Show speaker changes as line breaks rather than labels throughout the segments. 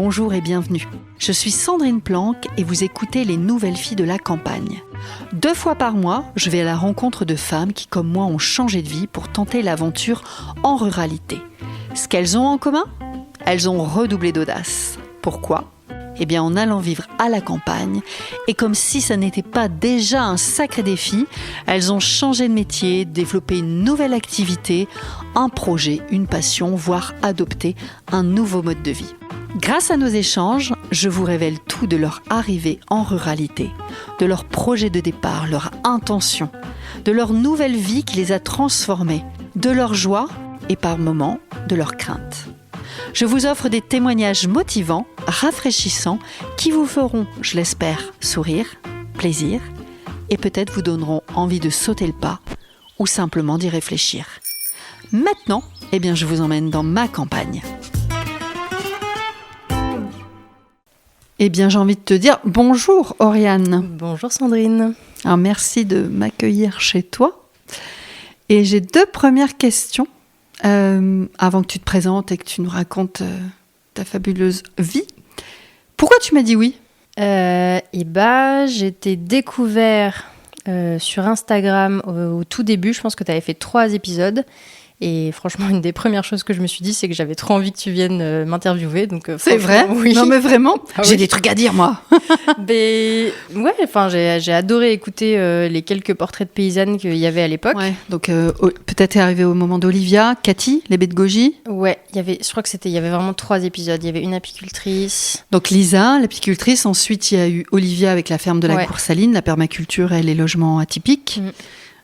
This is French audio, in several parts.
bonjour et bienvenue. Je suis Sandrine Planck et vous écoutez Les Nouvelles Filles de la Campagne. 2 fois par mois, je vais à la rencontre de femmes qui, comme moi, ont changé de vie pour tenter l'aventure en ruralité. Ce qu'elles ont en commun ? Elles ont redoublé d'audace. Pourquoi ? Eh bien, en allant vivre à la campagne, et comme si ça n'était pas déjà un sacré défi, elles ont changé de métier, développé une nouvelle activité, un projet, une passion, voire adopté un nouveau mode de vie. Grâce à nos échanges, je vous révèle tout de leur arrivée en ruralité, de leur projet de départ, leur intention, de leur nouvelle vie qui les a transformées, de leur joie et par moments de leurs craintes. Je vous offre des témoignages motivants, rafraîchissants, qui vous feront, je l'espère, sourire, plaisir et peut-être vous donneront envie de sauter le pas ou simplement d'y réfléchir. Maintenant, je vous emmène dans ma campagne. J'ai envie de te dire bonjour Oriane.
Bonjour Sandrine.
Alors, merci de m'accueillir chez toi. Et j'ai 2 premières questions. Avant que tu te présentes et que tu nous racontes ta fabuleuse vie. Pourquoi tu m'as dit oui ?
J'ai été découvert sur Instagram au tout début. Je pense que tu avais fait 3 épisodes. Et franchement, une des premières choses que je me suis dit, c'est que j'avais trop envie que tu viennes m'interviewer. Donc,
c'est vrai ?
Oui.
Non mais vraiment ? J'ai
oui.
des trucs à dire moi.
J'ai adoré écouter les quelques portraits de paysannes qu'il y avait à l'époque.
Ouais, donc peut-être est arrivé au moment d'Olivia, Cathy, les baies de goji.
Ouais, je crois qu'il y avait vraiment 3 épisodes. Il y avait une apicultrice.
Donc Lisa, l'apicultrice. Ensuite, il y a eu Olivia avec la ferme de la Coursaline, la permaculture et les logements atypiques.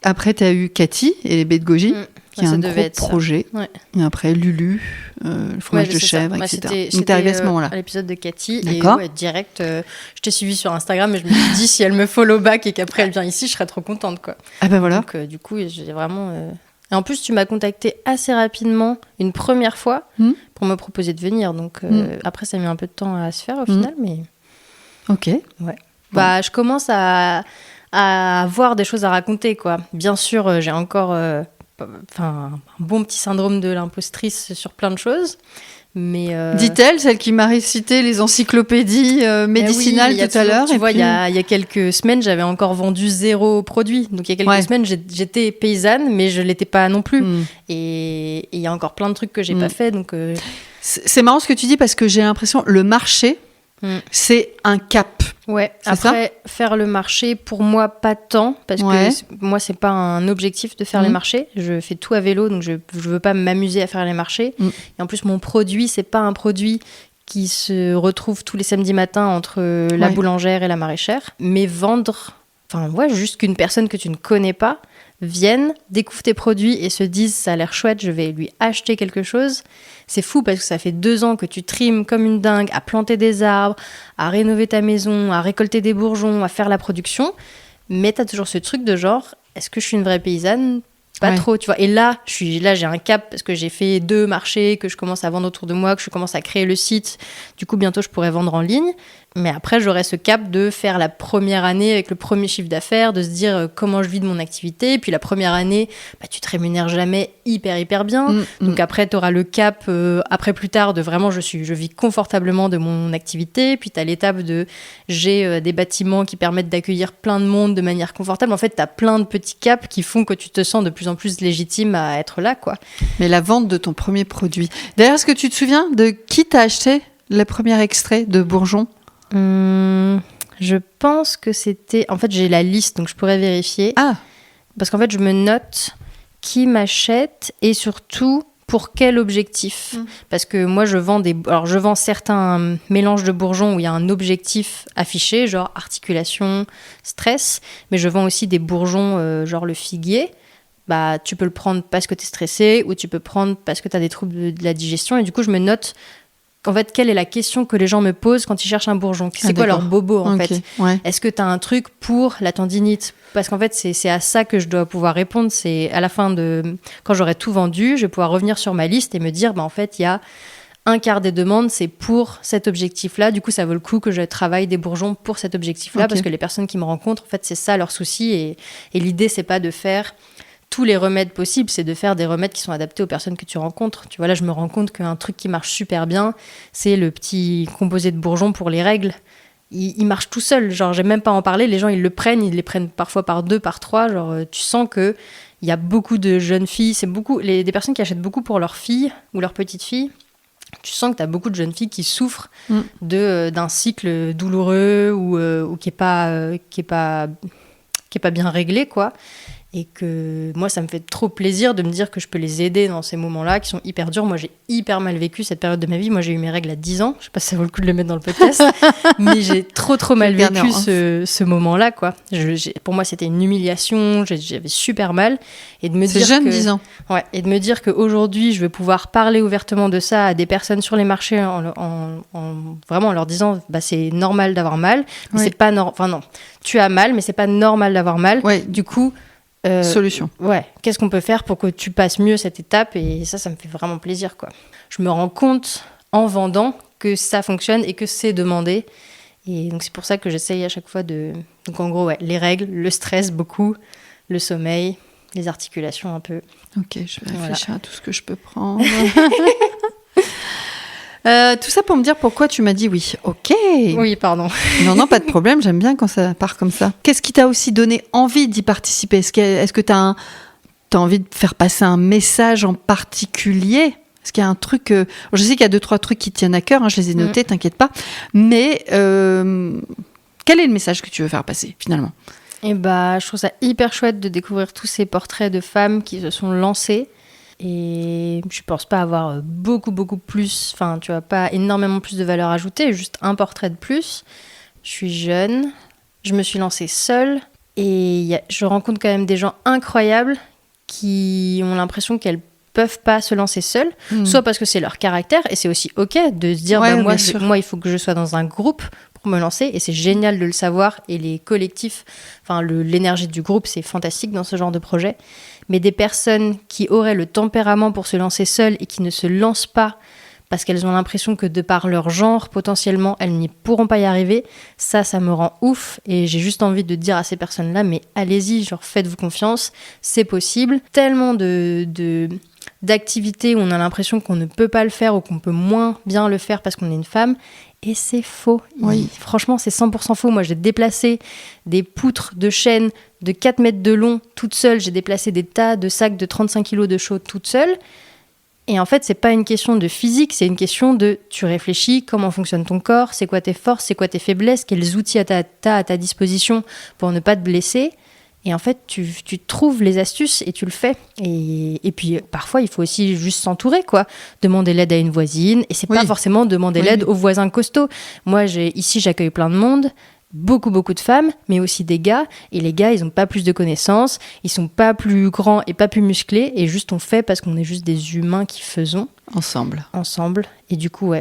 Après, tu as eu Cathy et les baies de goji. Qui est un gros projet. Ouais. Et après, Lulu, le fromage de chèvre, etc. Donc, t'es arrivée à ce moment-là.
À l'épisode de Cathy. D'accord. Et direct, je t'ai suivie sur Instagram et je me suis dit, si elle me follow back et qu'après elle vient ici, je serais trop contente, quoi.
Ah ben voilà.
Donc, du coup, j'ai vraiment... Et en plus, tu m'as contactée assez rapidement, une première fois, pour me proposer de venir. Donc, après, ça a mis un peu de temps à se faire au final, mais...
Ok.
Ouais. Bon. Je commence à avoir des choses à raconter, quoi. Bien sûr, j'ai encore... un bon petit syndrome de l'impostrice sur plein de choses. Mais
dit-elle, celle qui m'a récité les encyclopédies médicinales tout à l'heure.
Tu vois, il y a quelques semaines, j'avais encore vendu 0 produit. Donc, il y a quelques semaines, j'étais paysanne, mais je ne l'étais pas non plus. Et il y a encore plein de trucs que je n'ai pas fait. Donc,
c'est marrant ce que tu dis parce que j'ai l'impression le marché, c'est un cap.
Ouais, après, faire le marché, pour moi, pas tant, parce que moi, c'est pas un objectif de faire les marchés. Je fais tout à vélo, donc je veux pas m'amuser à faire les marchés. Et en plus, mon produit, c'est pas un produit qui se retrouve tous les samedis matins entre la boulangère et la maraîchère, mais vendre, juste qu'une personne que tu ne connais pas vienne, découvre tes produits et se dise ça a l'air chouette, je vais lui acheter quelque chose. C'est fou parce que ça fait 2 ans que tu trimes comme une dingue à planter des arbres, à rénover ta maison, à récolter des bourgeons, à faire la production. Mais t'as toujours ce truc de genre, est-ce que je suis une vraie paysanne ? Pas trop, tu vois. Et là, j'ai un cap parce que j'ai fait 2 marchés, que je commence à vendre autour de moi, que je commence à créer le site. Du coup, bientôt, je pourrais vendre en ligne. Mais après, j'aurai ce cap de faire la première année avec le premier chiffre d'affaires, de se dire comment je vis de mon activité. Et puis la première année, tu te rémunères jamais hyper bien. Donc après, tu auras le cap, après plus tard, de vraiment, je vis confortablement de mon activité. Puis tu as l'étape de j'ai des bâtiments qui permettent d'accueillir plein de monde de manière confortable. En fait, tu as plein de petits caps qui font que tu te sens de plus en plus légitime à être là, quoi.
Mais la vente de ton premier produit. D'ailleurs, est-ce que tu te souviens de qui t'a acheté le premier extrait de bourgeon ?
Je pense que c'était... En fait, j'ai la liste, donc je pourrais vérifier.
Ah.
Parce qu'en fait, je me note qui m'achète et surtout pour quel objectif. Parce que moi, je vends certains mélanges de bourgeons où il y a un objectif affiché, genre articulation, stress. Mais je vends aussi des bourgeons, genre le figuier. Tu peux le prendre parce que tu es stressé ou tu peux prendre parce que tu as des troubles de la digestion. Et du coup, je me note... En fait, quelle est la question que les gens me posent quand ils cherchent un bourgeon ? C'est quoi leur bobo, en fait ? Est-ce que tu as un truc pour la tendinite ? Parce qu'en fait, c'est à ça que je dois pouvoir répondre. C'est à la fin de... Quand j'aurai tout vendu, je vais pouvoir revenir sur ma liste et me dire, en fait, il y a 1/4 des demandes, c'est pour cet objectif-là. Du coup, ça vaut le coup que je travaille des bourgeons pour cet objectif-là, parce que les personnes qui me rencontrent, en fait, c'est ça leur souci. Et l'idée, c'est pas de faire tous les remèdes possibles, c'est de faire des remèdes qui sont adaptés aux personnes que tu rencontres. Tu vois, là, je me rends compte qu'un truc qui marche super bien, c'est le petit composé de bourgeons pour les règles. Il marche tout seul, genre j'ai même pas à en parler, les gens ils les prennent parfois par 2, par 3, genre tu sens que il y a beaucoup de jeunes filles, c'est beaucoup des personnes qui achètent beaucoup pour leurs filles ou leurs petites filles. Tu sens que tu as beaucoup de jeunes filles qui souffrent d'un cycle douloureux ou qui est pas bien réglé, quoi. Et que moi, ça me fait trop plaisir de me dire que je peux les aider dans ces moments-là qui sont hyper durs. Moi, j'ai hyper mal vécu cette période de ma vie. Moi, j'ai eu mes règles à 10 ans. Je sais pas si ça vaut le coup de le mettre dans le podcast. Mais j'ai trop mal vécu ce moment-là, quoi. Pour moi, c'était une humiliation. J'avais super mal. Et de me
C'est
dire
jeune, 10 ans.
Ouais, et de me dire qu'aujourd'hui, je vais pouvoir parler ouvertement de ça à des personnes sur les marchés en vraiment en leur disant c'est normal d'avoir mal. Mais c'est pas enfin non, tu as mal, mais c'est pas normal d'avoir mal.
Ouais.
Du coup...
solution.
Ouais, qu'est-ce qu'on peut faire pour que tu passes mieux cette étape ? Et ça me fait vraiment plaisir, quoi. Je me rends compte en vendant que ça fonctionne et que c'est demandé. Et donc c'est pour ça que j'essaye à chaque fois Donc en gros, les règles, le stress beaucoup, le sommeil, les articulations un peu.
Ok, je vais réfléchir à tout ce que je peux prendre. Tout ça pour me dire pourquoi tu m'as dit oui. Ok.
Oui, pardon.
Non, pas de problème. J'aime bien quand ça part comme ça. Qu'est-ce qui t'a aussi donné envie d'y participer ? Est-ce que t'as envie de faire passer un message en particulier ? Est-ce qu'il y a un truc... Je sais qu'il y a 2-3 trucs qui tiennent à cœur. Hein, je les ai notés, t'inquiète pas. Mais quel est le message que tu veux faire passer, finalement ?
Je trouve ça hyper chouette de découvrir tous ces portraits de femmes qui se sont lancées. Et je pense pas avoir beaucoup plus, enfin tu vois, pas énormément plus de valeur ajoutée, juste un portrait de plus. Je suis jeune, je me suis lancée seule et je rencontre quand même des gens incroyables qui ont l'impression qu'elles peuvent pas se lancer seules, soit parce que c'est leur caractère et c'est aussi ok de se dire moi il faut que je sois dans un groupe pour me lancer et c'est génial de le savoir et les collectifs, enfin l'énergie du groupe c'est fantastique dans ce genre de projet. Mais des personnes qui auraient le tempérament pour se lancer seules et qui ne se lancent pas parce qu'elles ont l'impression que de par leur genre, potentiellement, elles n'y pourront pas y arriver, ça me rend ouf. Et j'ai juste envie de dire à ces personnes-là, mais allez-y, genre faites-vous confiance, c'est possible. Tellement d'activités où on a l'impression qu'on ne peut pas le faire ou qu'on peut moins bien le faire parce qu'on est une femme. Et c'est faux.
Oui.
Franchement, c'est 100% faux. Moi, j'ai déplacé des poutres de chêne de 4 mètres de long toute seule. J'ai déplacé des tas de sacs de 35 kilos de chaux toute seule. Et en fait, c'est pas une question de physique, c'est une question de tu réfléchis, comment fonctionne ton corps, c'est quoi tes forces, c'est quoi tes faiblesses, quels outils t'as à ta disposition pour ne pas te blesser. Et en fait, tu trouves les astuces et tu le fais. Et puis, parfois, il faut aussi juste s'entourer, quoi. Demander l'aide à une voisine. Et c'est pas forcément demander l'aide aux voisins costauds. Moi, ici, j'accueille plein de monde. Beaucoup de femmes, mais aussi des gars. Et les gars, ils n'ont pas plus de connaissances. Ils sont pas plus grands et pas plus musclés. Et juste, on fait parce qu'on est juste des humains qui faisons. Ensemble. Et du coup,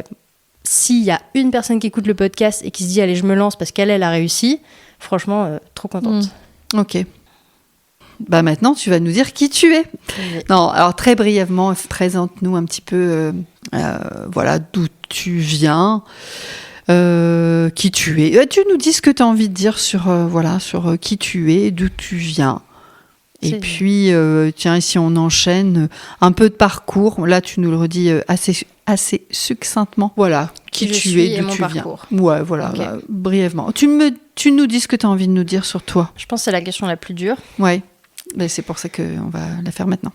s'il y a une personne qui écoute le podcast et qui se dit « Allez, je me lance parce qu'elle a réussi », franchement, trop contente.
Ok. Maintenant, tu vas nous dire qui tu es. Oui. Non, alors très brièvement, présente-nous un petit peu d'où tu viens, qui tu es. Tu nous dis ce que tu as envie de dire sur qui tu es, d'où tu viens. Et puis, tiens, si on enchaîne un peu de parcours, là, tu nous le redis assez succinctement. Voilà, qui tu es, d'où tu viens. Ouais, voilà, okay. Brièvement. Tu nous dis ce que tu as envie de nous dire sur toi.
Je pense que c'est la question la plus dure.
Ouais, mais c'est pour ça qu'on va la faire maintenant.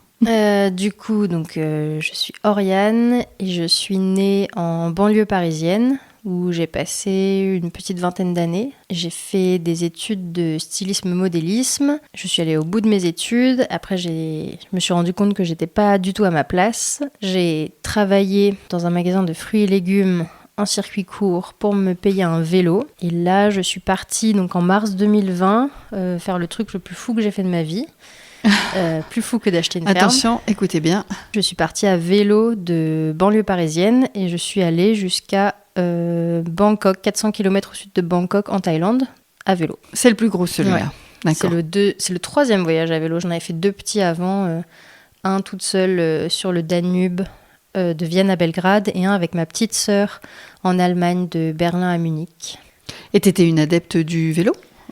Du coup, je suis Oriane et je suis née en banlieue parisienne où j'ai passé une petite vingtaine d'années. J'ai fait des études de stylisme-modélisme. Je suis allée au bout de mes études. Après, je me suis rendu compte que j'étais pas du tout à ma place. J'ai travaillé dans un magasin de fruits et légumes en circuit court pour me payer un vélo. Et là, je suis partie en mars 2020 faire le truc le plus fou que j'ai fait de ma vie. Plus fou que d'acheter une ferme.
Attention, écoutez bien.
Je suis partie à vélo de banlieue parisienne et je suis allée jusqu'à Bangkok, 400 km au sud de Bangkok, en Thaïlande, à vélo.
C'est le plus gros celui-là.
Ouais.
D'accord.
C'est le troisième voyage à vélo. J'en avais fait 2 petits avant, un toute seule sur le Danube de Vienne à Belgrade et un avec ma petite sœur en Allemagne de Berlin à Munich.
Et t'étais une adepte du vélo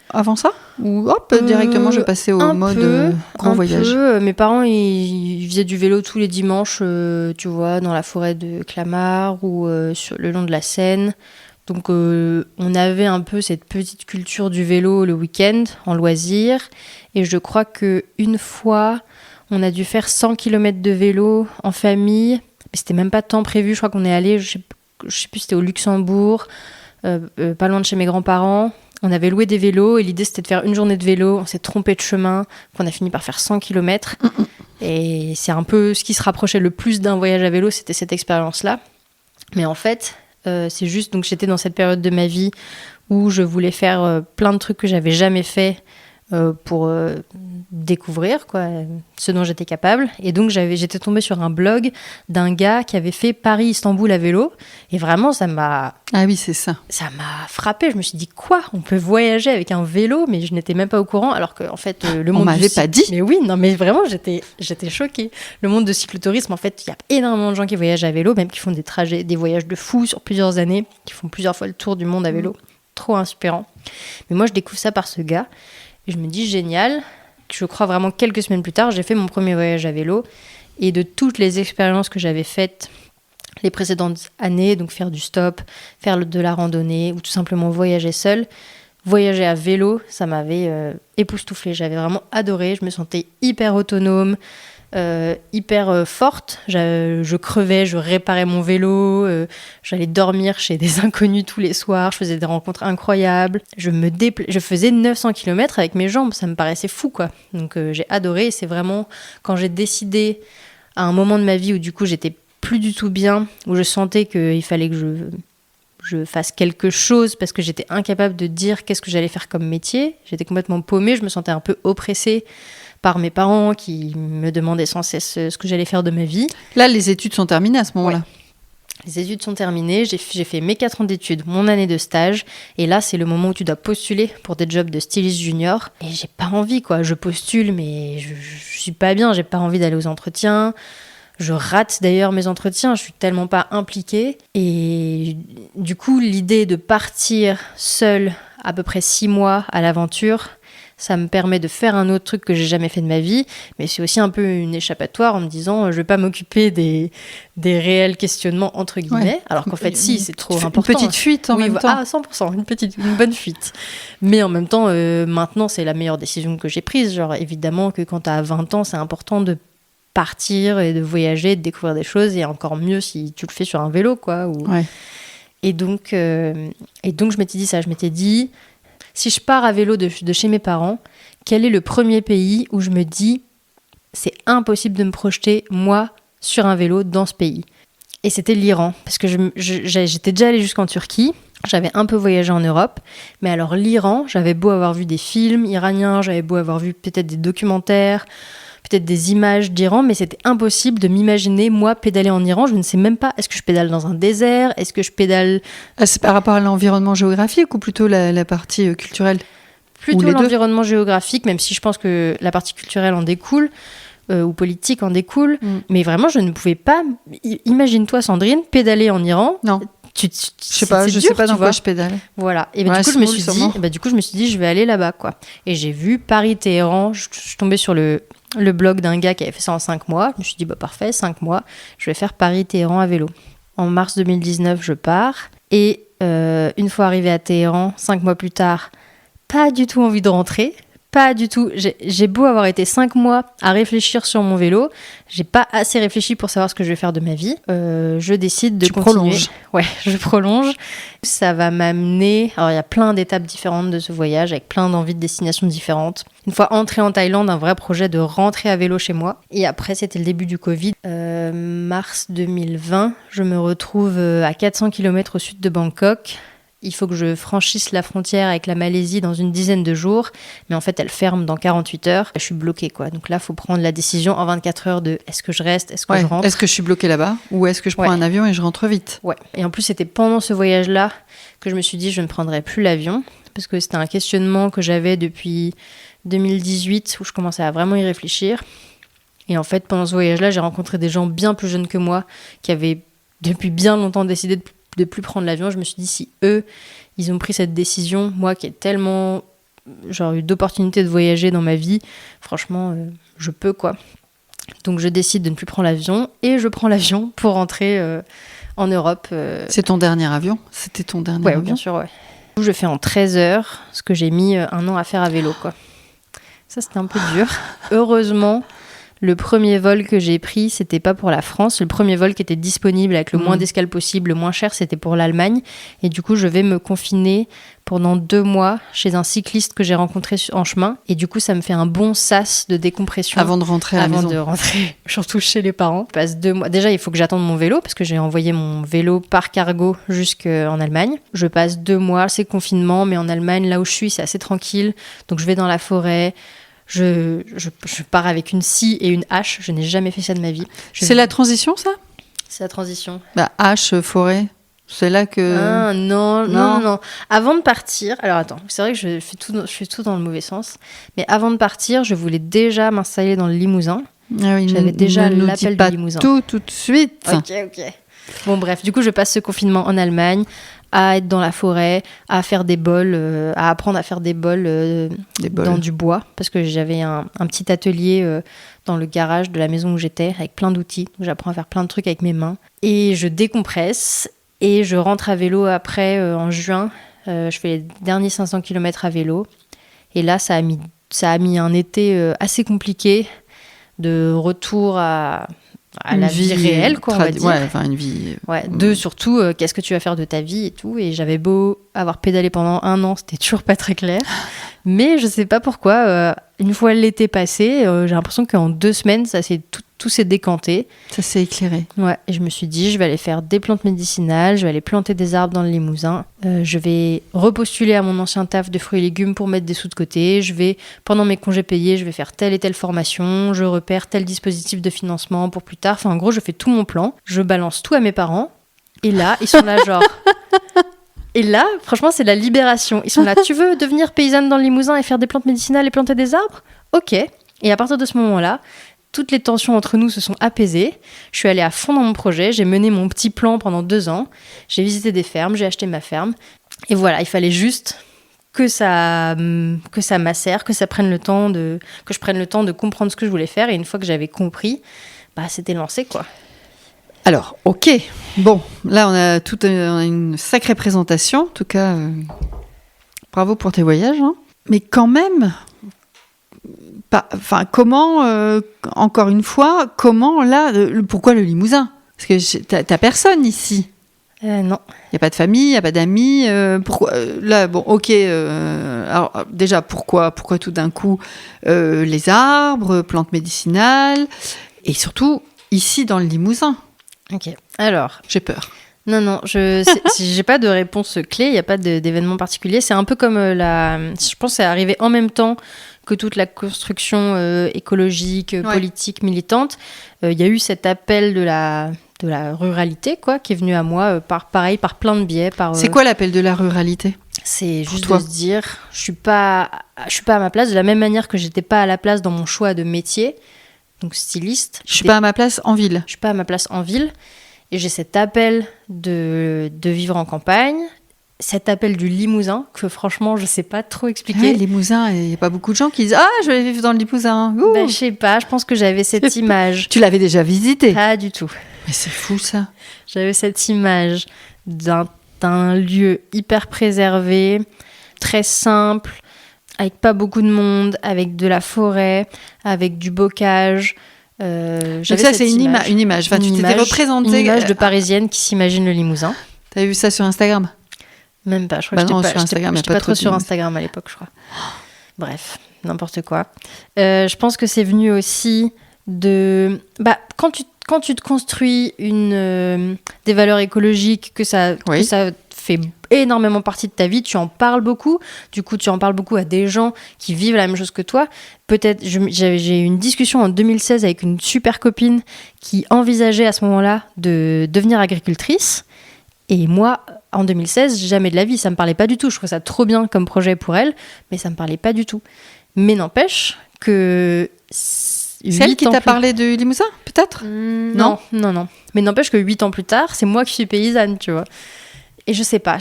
avant ça ? Ou directement je passais au mode grand voyage ?
Mes parents, ils faisaient du vélo tous les dimanches, tu vois, dans la forêt de Clamart ou sur le long de la Seine. Donc on avait un peu cette petite culture du vélo le week-end, en loisir. Et je crois qu'une fois, on a dû faire 100 km de vélo en famille. Mais c'était même pas tant prévu, je crois qu'on est allé, je sais plus, c'était au Luxembourg, pas loin de chez mes grands-parents. On avait loué des vélos et l'idée c'était de faire une journée de vélo. On s'est trompé de chemin, qu'on a fini par faire 100 km. Et c'est un peu ce qui se rapprochait le plus d'un voyage à vélo, c'était cette expérience-là. Mais en fait, c'est juste, donc j'étais dans cette période de ma vie où je voulais faire plein de trucs que j'avais jamais fait pour découvrir ce dont j'étais capable. Et donc j'étais tombée sur un blog d'un gars qui avait fait Paris-Istanbul à vélo. Et vraiment, ça m'a frappée. Je me suis dit, quoi ? On peut voyager avec un vélo ? Mais je n'étais même pas au courant, alors que en fait, le monde...
On m'avait pas dit.
Mais oui, non, mais vraiment, j'étais choquée. Le monde de cyclotourisme, en fait, il y a énormément de gens qui voyagent à vélo, même qui font des trajets, des voyages de fous sur plusieurs années, qui font plusieurs fois le tour du monde à vélo. Trop inspirant. Mais moi, je découvre ça par ce gars. Et je me dis, génial. Je crois vraiment quelques semaines plus tard, j'ai fait mon premier voyage à vélo. Et de toutes les expériences que j'avais faites les précédentes années, donc faire du stop, faire de la randonnée ou tout simplement voyager seule, voyager à vélo, ça m'avait époustouflée. J'avais vraiment adoré. Je me sentais hyper autonome, hyper forte. Je crevais, je réparais mon vélo, j'allais dormir chez des inconnus tous les soirs, je faisais des rencontres incroyables, je faisais 900 km avec mes jambes, ça me paraissait fou quoi. Donc j'ai adoré, et c'est vraiment quand j'ai décidé à un moment de ma vie où du coup j'étais plus du tout bien, où je sentais qu'il fallait que je fasse quelque chose parce que j'étais incapable de dire qu'est-ce que j'allais faire comme métier, j'étais complètement paumée, je me sentais un peu oppressée par mes parents qui me demandaient sans cesse ce que j'allais faire de ma vie.
Là, les études sont terminées à ce moment-là.
Ouais. Les études sont terminées, j'ai fait mes 4 ans d'études, mon année de stage, et là, c'est le moment où tu dois postuler pour des jobs de styliste junior, et j'ai pas envie, quoi. Je postule, mais je suis pas bien, j'ai pas envie d'aller aux entretiens. Je rate d'ailleurs mes entretiens, je suis tellement pas impliquée. Et du coup, l'idée de partir seule à peu près 6 mois à l'aventure, ça me permet de faire un autre truc que j'ai jamais fait de ma vie, mais c'est aussi un peu une échappatoire en me disant je vais pas m'occuper des réels questionnements entre guillemets, ouais. Alors qu'en fait si, c'est trop important.
Une petite fuite en même temps.
Ah, 100%, une bonne fuite. Mais en même temps, maintenant c'est la meilleure décision que j'ai prise. Genre évidemment que quand t'as 20 ans, c'est important de partir et de voyager, de découvrir des choses, et encore mieux si tu le fais sur un vélo quoi.
Ouais.
Et donc je m'étais dit ça, je m'étais dit si je pars à vélo de chez mes parents, quel est le premier pays où je me dis c'est impossible de me projeter, moi, sur un vélo dans ce pays ? Et c'était l'Iran, parce que j'étais déjà allée jusqu'en Turquie, j'avais un peu voyagé en Europe, mais alors l'Iran, j'avais beau avoir vu des films iraniens, j'avais beau avoir vu peut-être des documentaires, peut-être des images d'Iran, mais c'était impossible de m'imaginer, moi, pédaler en Iran. Je ne sais même pas, est-ce que je pédale dans un désert ? Est-ce que je pédale...
C'est par rapport à l'environnement géographique ou plutôt la partie culturelle ?
Plutôt l'environnement géographique, même si je pense que la partie culturelle en découle, ou politique en découle. Mais vraiment, je ne pouvais pas... Imagine-toi, Sandrine, pédaler en Iran.
Non. Je sais pas dans quoi je pédale.
Voilà. Et du coup, je me suis dit, je vais aller là-bas, quoi. Et j'ai vu Paris-Téhéran. Je suis tombée sur le blog d'un gars qui avait fait ça en 5 mois. Je me suis dit, parfait, 5 mois, je vais faire Paris-Téhéran à vélo. En mars 2019, je pars. Et une fois arrivée à Téhéran, 5 mois plus tard, pas du tout envie de rentrer. Pas du tout. J'ai beau avoir été 5 mois à réfléchir sur mon vélo, j'ai pas assez réfléchi pour savoir ce que je vais faire de ma vie. Je décide de continuer.
Prolonges.
Ouais, je prolonge. Ça va m'amener... Alors, il y a plein d'étapes différentes de ce voyage, avec plein d'envies de destinations différentes. Une fois entrée en Thaïlande, un vrai projet de rentrer à vélo chez moi. Et après, c'était le début du Covid. Mars 2020, je me retrouve à 400 km au sud de Bangkok. Il faut que je franchisse la frontière avec la Malaisie dans une dizaine de jours, mais en fait elle ferme dans 48 heures. Je suis bloquée quoi. Donc là, il faut prendre la décision en 24 heures de est-ce que je reste, est-ce que je rentre.
Est-ce que je suis bloquée là-bas ou est-ce que je prends un avion et je rentre vite ?
Ouais. Et en plus, c'était pendant ce voyage-là que je me suis dit je ne prendrai plus l'avion, parce que c'était un questionnement que j'avais depuis 2018 où je commençais à vraiment y réfléchir. Et en fait, pendant ce voyage-là, j'ai rencontré des gens bien plus jeunes que moi qui avaient depuis bien longtemps décidé de plus prendre l'avion. Je me suis dit, si eux, ils ont pris cette décision, moi qui ai tellement eu d'opportunités de voyager dans ma vie, franchement, je peux, quoi. Donc je décide de ne plus prendre l'avion et je prends l'avion pour rentrer en Europe.
C'est ton dernier avion ? C'était ton dernier avion ?
Ouais, bien sûr, ouais. Je fais en 13 heures, ce que j'ai mis 1 an à faire à vélo, quoi. Ça, c'était un peu dur. Heureusement, le premier vol que j'ai pris, c'était pas pour la France. Le premier vol qui était disponible avec le moins d'escales possible, le moins cher, c'était pour l'Allemagne. Et du coup, je vais me confiner pendant 2 mois chez un cycliste que j'ai rencontré en chemin. Et du coup, ça me fait un bon sas de décompression.
Avant de rentrer à la maison.
Avant de rentrer, surtout chez les parents. Je passe 2 mois. Déjà, il faut que j'attende mon vélo parce que j'ai envoyé mon vélo par cargo jusqu'en Allemagne. Je passe 2 mois, c'est confinement, mais en Allemagne, là où je suis, c'est assez tranquille. Donc, je vais dans la forêt. Je pars avec une scie et une hache. Je n'ai jamais fait ça de ma vie.
C'est la transition, ça ?
C'est la transition.
Hache, forêt, c'est là que...
Ah, non. Avant de partir... Alors attends, c'est vrai que je fais tout dans le mauvais sens. Mais avant de partir, je voulais déjà m'installer dans le Limousin.
Ah oui,
j'avais déjà l'appel du Limousin.
Tout de suite.
Ok. Bon bref, du coup, je passe ce confinement en Allemagne, à être dans la forêt, à faire des bols, à apprendre à faire des bols dans du bois, parce que j'avais un petit atelier dans le garage de la maison où j'étais, avec plein d'outils. Donc j'apprends à faire plein de trucs avec mes mains. Et je décompresse, et je rentre à vélo après, en juin. Je fais les derniers 500 km à vélo. Et là, ça a mis un été assez compliqué, de retour à la vie réelle, quoi, on va dire.
Ouais, enfin une vie...
surtout, qu'est-ce que tu vas faire de ta vie et tout. Et j'avais beau avoir pédalé pendant 1 an, c'était toujours pas très clair. Mais je sais pas pourquoi, une fois l'été passé, j'ai l'impression qu'en 2 semaines, tout s'est décanté.
Ça s'est éclairé.
Ouais, et je me suis dit, je vais aller faire des plantes médicinales, je vais aller planter des arbres dans le Limousin, je vais repostuler à mon ancien taf de fruits et légumes pour mettre des sous de côté, pendant mes congés payés, je vais faire telle et telle formation, je repère tel dispositif de financement pour plus tard. Enfin, en gros, je fais tout mon plan, je balance tout à mes parents, et là, ils sont là genre... Et là, franchement, c'est la libération. Ils sont là, tu veux devenir paysanne dans le Limousin et faire des plantes médicinales et planter des arbres ? Ok. Et à partir de ce moment-là, toutes les tensions entre nous se sont apaisées. Je suis allée à fond dans mon projet. J'ai mené mon petit plan pendant 2 ans. J'ai visité des fermes, j'ai acheté ma ferme. Et voilà, il fallait juste que ça macère, que je prenne le temps de comprendre ce que je voulais faire. Et une fois que j'avais compris, c'était lancé, quoi.
Alors, ok. Bon, là, on a une sacrée présentation. En tout cas, bravo pour tes voyages. Hein. Mais quand même, encore une fois, pourquoi le Limousin ? Parce que t'as personne ici.
Non.
Il n'y a pas de famille, il n'y a pas d'amis. Pourquoi là, bon, ok. Alors, déjà, pourquoi tout d'un coup les arbres, plantes médicinales, et surtout ici dans le Limousin.
Ok. Alors,
j'ai peur.
Non, j'ai pas de réponse clé, il n'y a pas d'événement particulier. C'est un peu comme je pense que c'est arrivé en même temps que toute la construction écologique, politique, militante. Il y a eu cet appel de la ruralité, quoi, qui est venu à moi par plein de biais.
C'est quoi l'appel de la ruralité ?
C'est juste de se dire, je suis pas à ma place, de la même manière que j'étais pas à la place dans mon choix de métier. Donc styliste.
Je suis pas à ma place en ville.
Je suis pas à ma place en ville. Et j'ai cet appel de vivre en campagne, cet appel du Limousin, que franchement, je sais pas trop expliquer.
Limousin, il n'y a pas beaucoup de gens qui disent « Ah, je vais vivre dans le Limousin !»
Je sais pas, je pense que j'avais cette image.
Tu l'avais déjà visité ?
Pas du tout.
Mais c'est fou, ça.
J'avais cette image d'un lieu hyper préservé, très simple, avec pas beaucoup de monde, avec de la forêt, avec du bocage.
Donc ça, c'est une image. Enfin, tu t'étais représentée.
Une image de Parisienne qui s'imagine le Limousin.
T'avais vu ça sur Instagram ?
Même pas. Je crois que j'étais pas trop sur Instagram à l'époque, je crois. Bref, n'importe quoi. Je pense que c'est venu aussi de... quand tu te construis des valeurs écologiques, que ça fait énormément partie de ta vie, tu en parles beaucoup. Du coup, tu en parles beaucoup à des gens qui vivent la même chose que toi. Peut-être, j'ai eu une discussion en 2016 avec une super copine qui envisageait à ce moment-là de devenir agricultrice. Et moi, en 2016, jamais de la vie, ça me parlait pas du tout. Je trouvais ça trop bien comme projet pour elle, mais ça me parlait pas du tout. Mais n'empêche que...
Celle qui t'a parlé de Limousin, peut-être ?
Non. Mais n'empêche que 8 ans plus tard, c'est moi qui suis paysanne, tu vois. Et je sais pas,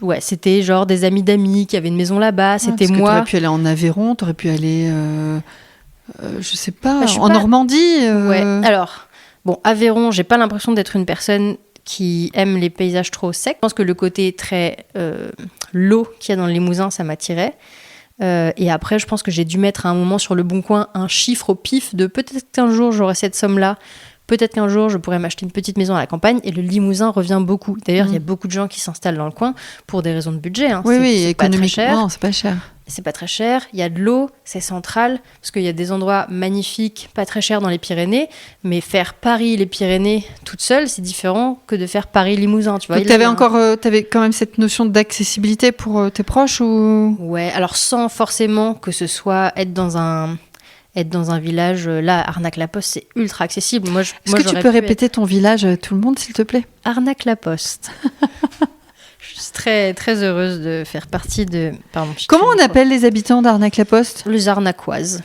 Ouais, c'était genre des amis d'amis qui avaient une maison là-bas. C'était
parce
moi.
Que t'aurais pu aller en Aveyron, t'aurais pu aller, je sais pas, en Normandie.
Ouais. Alors, bon, Aveyron, j'ai pas l'impression d'être une personne qui aime les paysages trop secs. Je pense que le côté très l'eau qu'il y a dans le Limousin, ça m'attirait. Et après, je pense que j'ai dû mettre à un moment sur le Bon Coin un chiffre au pif de peut-être qu'un jour j'aurai cette somme-là. Peut-être qu'un jour, je pourrais m'acheter une petite maison à la campagne et le Limousin revient beaucoup. D'ailleurs, il y a beaucoup de gens qui s'installent dans le coin pour des raisons de budget. Hein.
C'est pas très
cher.
Non, c'est pas cher.
C'est pas très cher. Il y a de l'eau, c'est central, parce qu'il y a des endroits magnifiques, pas très chers dans les Pyrénées. Mais faire Paris-les Pyrénées toute seule, c'est différent que de faire Paris-Limousin. Tu vois.
Donc, t'avais quand même cette notion d'accessibilité pour tes proches ou...
Ouais, alors sans forcément que ce soit être dans un village, là, Arnac-la-Poste, c'est ultra accessible.
Est-ce que tu peux répéter ton village à tout le monde, s'il te plaît ?
Arnac-la-Poste. Je suis très, très heureuse de faire partie de... Pardon.
Comment on appelle les habitants d'Arnac-la-Poste ?
Les Arnacoises.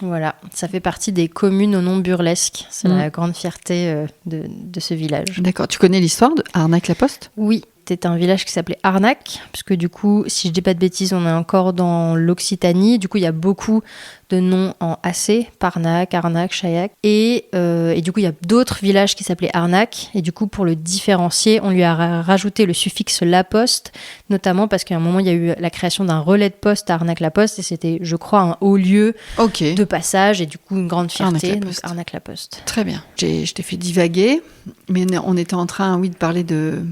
Voilà, ça fait partie des communes au nom burlesque. C'est la grande fierté de ce village.
D'accord, tu connais l'histoire d'Arnac-la-Poste ?
Oui. C'était un village qui s'appelait Arnac, puisque du coup, si je dis pas de bêtises, on est encore dans l'Occitanie. Du coup, il y a beaucoup de noms en AC, Parnac, Arnac, Chaillac. Et du coup, il y a d'autres villages qui s'appelaient Arnac. Et du coup, pour le différencier, on lui a rajouté le suffixe la poste, notamment parce qu'à un moment, il y a eu la création d'un relais de poste à Arnac-la-Poste. Et c'était, je crois, un haut lieu de passage et du coup, une grande fierté. Donc, Arnac-la-Poste.
Très bien. Je t'ai fait divaguer, mais on était en train, de parler de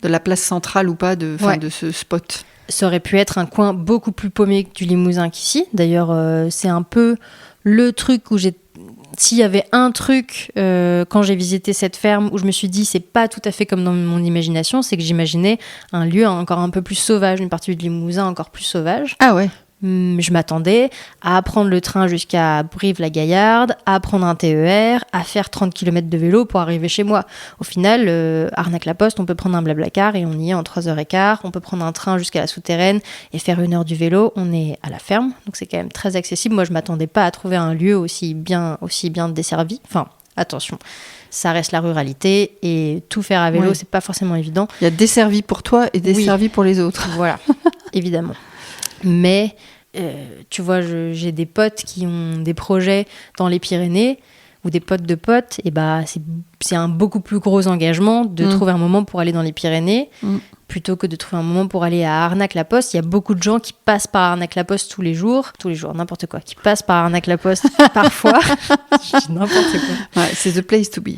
la place centrale ou pas de ce spot.
Ça aurait pu être un coin beaucoup plus paumé que du Limousin qu'ici. D'ailleurs, c'est un peu le truc où s'il y avait un truc quand j'ai visité cette ferme où je me suis dit c'est pas tout à fait comme dans mon imagination, c'est que j'imaginais un lieu encore un peu plus sauvage, une partie du Limousin encore plus sauvage.
Ah ouais.
Je m'attendais à prendre le train jusqu'à Brive-la-Gaillarde, à prendre un TER, à faire 30 km de vélo pour arriver chez moi. Au final, Arnac-la-Poste, on peut prendre un Blablacar et on y est en 3h15. On peut prendre un train jusqu'à la Souterraine et faire 1 heure du vélo. On est à la ferme, donc c'est quand même très accessible. Moi, je m'attendais pas à trouver un lieu aussi bien desservi. Enfin, attention, ça reste la ruralité et tout faire à vélo, c'est pas forcément évident.
Il y a desservi pour toi et desservi pour les autres.
Voilà, évidemment. Mais, tu vois, j'ai des potes qui ont des projets dans les Pyrénées ou des potes de potes, et bah, c'est un beaucoup plus gros engagement de trouver un moment pour aller dans les Pyrénées plutôt que de trouver un moment pour aller à Arnac-la-Poste. Il y a beaucoup de gens qui passent par Arnac-la-Poste tous les jours, n'importe quoi, qui passent par Arnac-la-Poste parfois. Je dis n'importe quoi.
Ouais, c'est the place to be.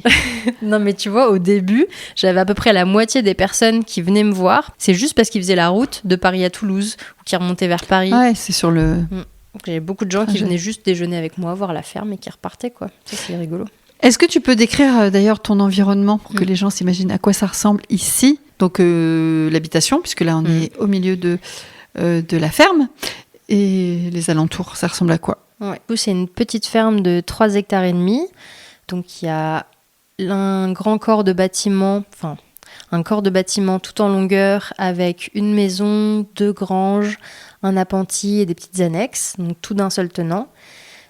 Non, mais tu vois, au début, j'avais à peu près la moitié des personnes qui venaient me voir. C'est juste parce qu'ils faisaient la route de Paris à Toulouse ou qui remontaient vers Paris.
Ouais, c'est sur le...
Donc, j'avais beaucoup de gens qui venaient juste déjeuner avec moi, voir la ferme et qui repartaient, quoi. Ça, c'est rigolo.
Est-ce que tu peux décrire d'ailleurs ton environnement pour que les gens s'imaginent à quoi ça ressemble ici ? Donc l'habitation, puisque là on est au milieu de la ferme, et les alentours, ça ressemble à quoi ?
Ouais. C'est une petite ferme de 3,5 hectares. Donc il y a un grand corps de bâtiment, un corps de bâtiment tout en longueur avec une maison, 2 granges, un appentis et des petites annexes, donc tout d'un seul tenant.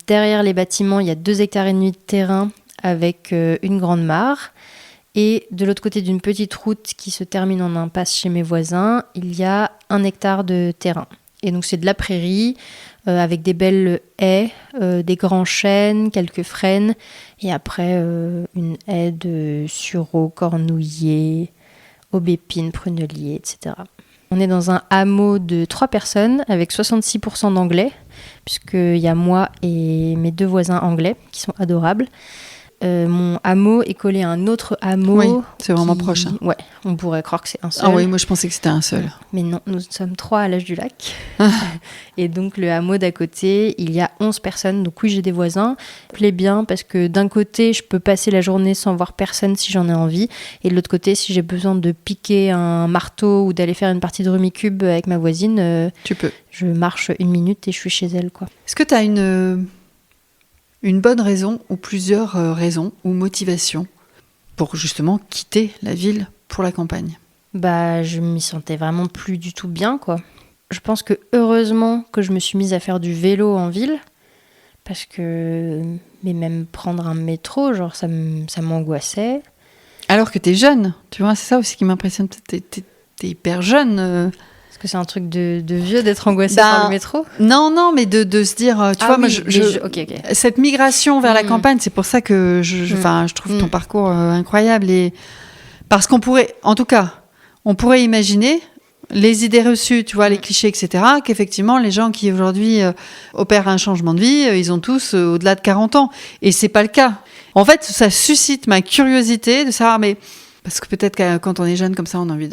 Derrière les bâtiments, il y a 2,5 hectares de terrain avec une grande mare. Et de l'autre côté d'une petite route qui se termine en impasse chez mes voisins, il y a 1 hectare de terrain. Et donc c'est de la prairie avec des belles haies, des grands chênes, quelques frênes, et après une haie de sureau, cornouiller, aubépine, prunellier, etc. On est dans un hameau de 3 personnes avec 66% d'anglais, puisqu'il y a moi et mes 2 voisins anglais qui sont adorables. Mon hameau est collé à un autre hameau.
Oui, c'est vraiment proche. Hein.
Ouais, on pourrait croire que c'est un seul.
Ah oui, moi je pensais que c'était un seul.
Mais non, nous sommes 3 à l'âge du lac. Et donc le hameau d'à côté, il y a 11 personnes. Donc oui, j'ai des voisins. Ça me plaît bien parce que d'un côté, je peux passer la journée sans voir personne si j'en ai envie. Et de l'autre côté, si j'ai besoin de piquer un marteau ou d'aller faire une partie de Rumicube avec ma voisine,
tu peux.
Je marche 1 minute et je suis chez elle, quoi.
Est-ce que tu as une bonne raison ou plusieurs raisons ou motivations pour justement quitter la ville pour la campagne ?
Bah, je m'y sentais vraiment plus du tout bien, quoi. Je pense que heureusement que je me suis mise à faire du vélo en ville, parce que même prendre un métro, genre ça m'angoissait.
Alors que t'es jeune, tu vois, c'est ça aussi qui m'impressionne. t'es hyper jeune.
Est-ce que c'est un truc de vieux d'être angoissé par le métro ?
Non, mais de se dire, tu vois, moi,
Ok.
Cette migration vers la campagne, c'est pour ça que je trouve ton parcours incroyable. Et parce qu'on pourrait, en tout cas, on pourrait imaginer les idées reçues, tu vois, les clichés, etc., qu'effectivement, les gens qui aujourd'hui opèrent un changement de vie, ils ont tous au-delà de 40 ans. Et c'est pas le cas. En fait, ça suscite ma curiosité de savoir, mais parce que peut-être que quand on est jeune comme ça, on a envie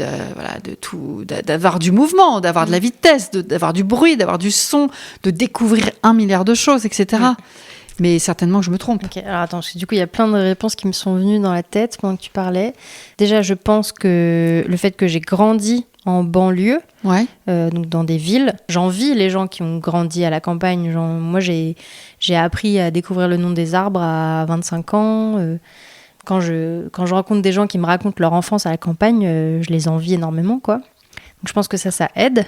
d'avoir du mouvement, d'avoir de la vitesse, d'avoir du bruit, d'avoir du son, de découvrir 1 milliard de choses, etc. Mais certainement que je me trompe.
Ok, alors attends, parce que du coup, il y a plein de réponses qui me sont venues dans la tête pendant que tu parlais. Déjà, je pense que le fait que j'ai grandi en banlieue, donc dans des villes, j'envie les gens qui ont grandi à la campagne. Moi, j'ai appris à découvrir le nom des arbres à 25 ans. Quand je rencontre des gens qui me racontent leur enfance à la campagne, je les envie énormément, quoi. Donc, je pense que ça aide.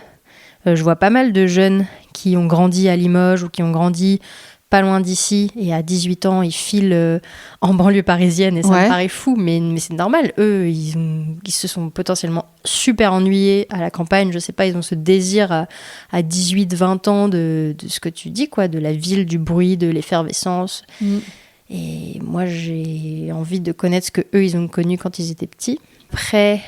Je vois pas mal de jeunes qui ont grandi à Limoges ou qui ont grandi pas loin d'ici, et à 18 ans, ils filent en banlieue parisienne, et ça me paraît fou, mais c'est normal. Eux, ils se sont potentiellement super ennuyés à la campagne, je sais pas, ils ont ce désir à 18, 20 ans de ce que tu dis, quoi, de la ville, du bruit, de l'effervescence. Et moi, j'ai envie de connaître ce que eux, ils ont connu quand ils étaient petits. Après,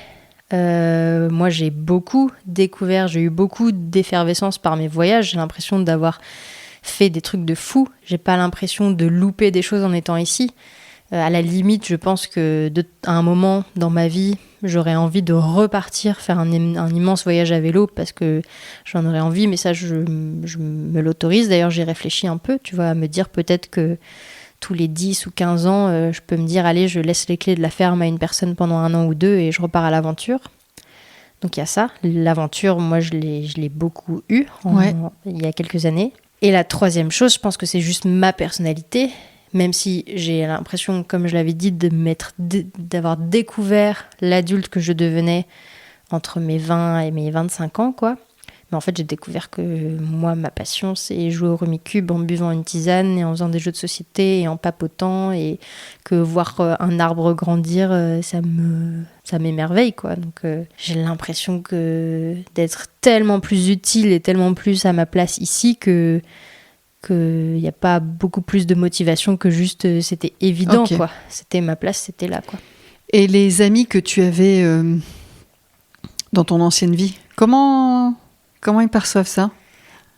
moi, j'ai beaucoup découvert, j'ai eu beaucoup d'effervescence par mes voyages. J'ai l'impression d'avoir fait des trucs de fou. J'ai pas l'impression de louper des choses en étant ici. À la limite, je pense que à un moment dans ma vie, j'aurais envie de repartir faire un immense voyage à vélo parce que j'en aurais envie, mais ça, je me l'autorise. D'ailleurs, j'y réfléchis un peu, tu vois, à me dire peut-être que tous les 10 ou 15 ans, je peux me dire, allez, je laisse les clés de la ferme à une personne pendant 1 an ou 2 et je repars à l'aventure. Donc il y a ça. L'aventure, moi, je l'ai beaucoup eue il y a quelques années. Et la troisième chose, je pense que c'est juste ma personnalité, même si j'ai l'impression, comme je l'avais dit, d'avoir découvert l'adulte que je devenais entre mes 20 et mes 25 ans, quoi. Mais en fait, j'ai découvert que moi, ma passion, c'est jouer au Rumicube en buvant une tisane et en faisant des jeux de société et en papotant, et que voir un arbre grandir, ça m'émerveille, quoi. Donc, j'ai l'impression d'être tellement plus utile et tellement plus à ma place ici qu'il n'y a pas beaucoup plus de motivation que juste c'était évident, quoi. C'était ma place, c'était là, quoi.
Et les amis que tu avais dans ton ancienne vie, comment ils perçoivent ça ?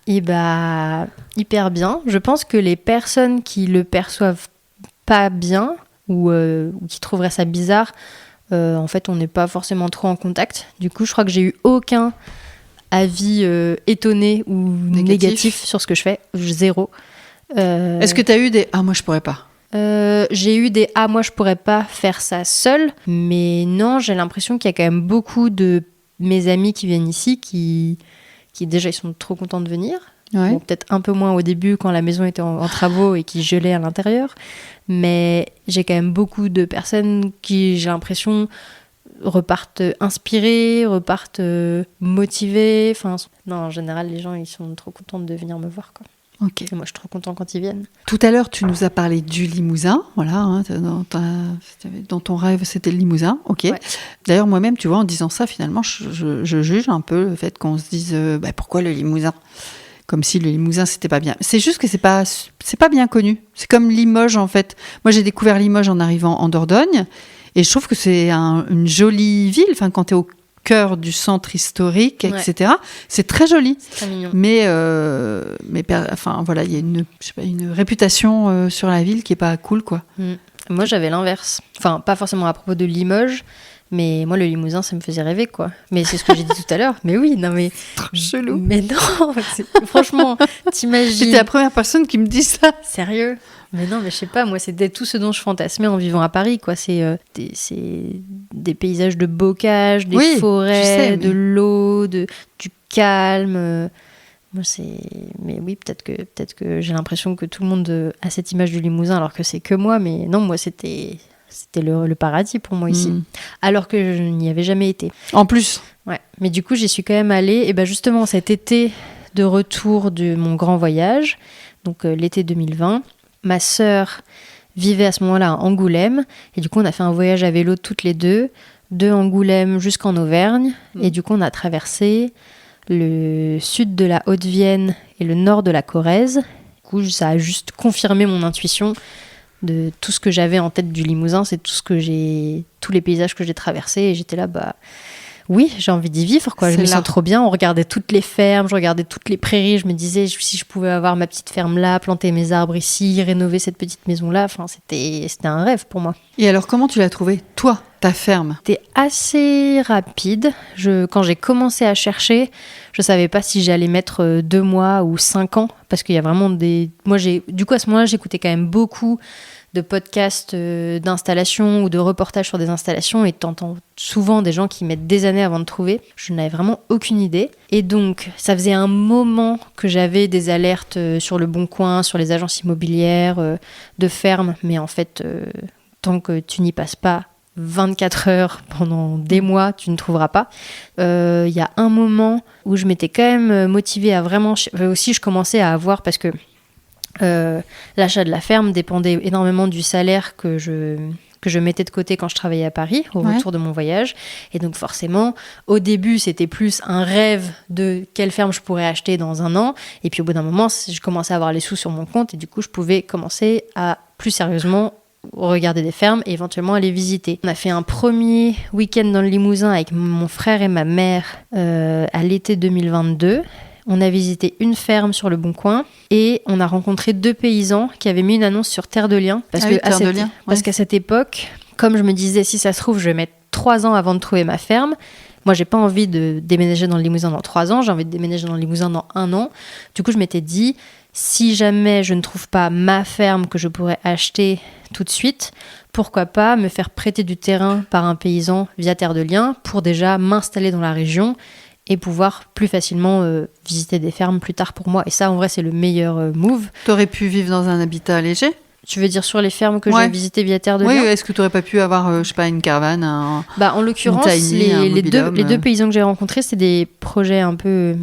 Eh bah, hyper bien. Je pense que les personnes qui le perçoivent pas bien ou qui trouveraient ça bizarre, en fait, on n'est pas forcément trop en contact. Du coup, je crois que j'ai eu aucun avis étonné ou négatif sur ce que je fais. 0.
Est-ce que tu as eu des « Ah, moi, je pourrais pas »
J'ai eu des « Ah, moi, je pourrais pas faire ça seule ». Mais non, j'ai l'impression qu'il y a quand même beaucoup de mes amis qui viennent ici qui déjà, ils sont trop contents de venir. Bon, peut-être un peu moins au début quand la maison était en travaux et qui gelait à l'intérieur. Mais j'ai quand même beaucoup de personnes qui, j'ai l'impression, repartent inspirées, repartent motivées. Enfin, non, en général, les gens, ils sont trop contents de venir me voir, quoi.
Okay.
Et moi, je suis trop contente quand ils viennent.
Tout à l'heure, tu nous as parlé du Limousin. Voilà, dans ton rêve, c'était le Limousin. Ok. Ouais. D'ailleurs, moi-même, tu vois, en disant ça, finalement, je juge un peu le fait qu'on se dise pourquoi le Limousin ? Comme si le Limousin, c'était pas bien. C'est juste que c'est pas bien connu. C'est comme Limoges, en fait. Moi, j'ai découvert Limoges en arrivant en Dordogne. Et je trouve que c'est une jolie ville. Enfin, quand t'es au cœur du centre historique, etc. C'est très joli.
C'est très mignon.
Mais voilà, il y a une réputation sur la ville qui est pas cool, quoi.
Moi, j'avais l'inverse. Enfin, pas forcément à propos de Limoges, mais moi, le Limousin, ça me faisait rêver, quoi. Mais c'est ce que j'ai dit tout à l'heure. Mais oui, non, mais...
Trop chelou.
Mais non, franchement, t'imagines...
J'étais la première personne qui me dit ça.
Sérieux ? Mais non, mais je sais pas, moi, c'était tout ce dont je fantasmais en vivant à Paris, quoi. C'est des paysages de bocage, des forêts, de l'eau, du calme. Moi, mais oui, peut-être que j'ai l'impression que tout le monde a cette image du Limousin, alors que c'est que moi. Mais non, moi, c'était le paradis pour moi ici. Alors que je n'y avais jamais été.
En plus.
Ouais. Mais du coup, j'y suis quand même allée. Et ben justement, cet été de retour de mon grand voyage, donc l'été 2020, ma sœur vivait à ce moment-là à Angoulême. Et du coup, on a fait un voyage à vélo toutes les deux de Angoulême jusqu'en Auvergne. Et du coup, on a traversé le sud de la Haute-Vienne et le nord de la Corrèze. Du coup, ça a juste confirmé mon intuition de tout ce que j'avais en tête du Limousin. C'est tous les paysages que j'ai traversés. Et j'étais là, oui, j'ai envie d'y vivre, quoi. Je me sens trop bien. On regardait toutes les fermes, je regardais toutes les prairies. Je me disais, si je pouvais avoir ma petite ferme là, planter mes arbres ici, rénover cette petite maison là, c'était un rêve pour moi.
Et alors, comment tu l'as trouvée, toi, ta ferme ?
C'était assez rapide. Quand j'ai commencé à chercher, je savais pas si j'allais mettre 2 mois ou 5 ans, parce qu'il y a vraiment Moi, du coup, à ce moment-là, j'écoutais quand même beaucoup de podcasts d'installation ou de reportages sur des installations, et t'entends souvent des gens qui mettent des années avant de trouver. Je n'avais vraiment aucune idée. Et donc, ça faisait un moment que j'avais des alertes sur Le Bon Coin, sur les agences immobilières, de ferme. Mais en fait, tant que tu n'y passes pas 24 heures pendant des mois, tu ne trouveras pas. Il y a un moment où je m'étais quand même motivée à vraiment... Aussi, je commençais à avoir, parce que l'achat de la ferme dépendait énormément du salaire que je mettais de côté quand je travaillais à Paris, au retour de mon voyage. Et donc forcément, au début, c'était plus un rêve de quelle ferme je pourrais acheter dans un an. Et puis au bout d'un moment, je commençais à avoir les sous sur mon compte, et du coup, je pouvais commencer à plus sérieusement regarder des fermes et éventuellement aller visiter. On a fait un premier week-end dans le Limousin avec mon frère et ma mère à l'été 2022. On a visité une ferme sur Le Bon Coin et on a rencontré 2 paysans qui avaient mis une annonce sur Terre de Liens. Parce qu'à cette époque, comme je me disais, si ça se trouve, je vais mettre 3 ans avant de trouver ma ferme. Moi, j'ai pas envie de déménager dans le Limousin dans 3 ans, j'ai envie de déménager dans le Limousin dans 1 an. Du coup, je m'étais dit, si jamais je ne trouve pas ma ferme que je pourrais acheter tout de suite, pourquoi pas me faire prêter du terrain par un paysan via Terre de Liens pour déjà m'installer dans la région et pouvoir plus facilement visiter des fermes plus tard pour moi. Et ça, en vrai, c'est le meilleur move.
T'aurais pu vivre dans un habitat léger ?
Tu veux dire sur les fermes que j'ai visitées via Terre de Liens ?
Oui, est-ce que tu n'aurais pas pu avoir, une caravane,
en l'occurrence, les 2 paysans que j'ai rencontrés, c'est des projets un peu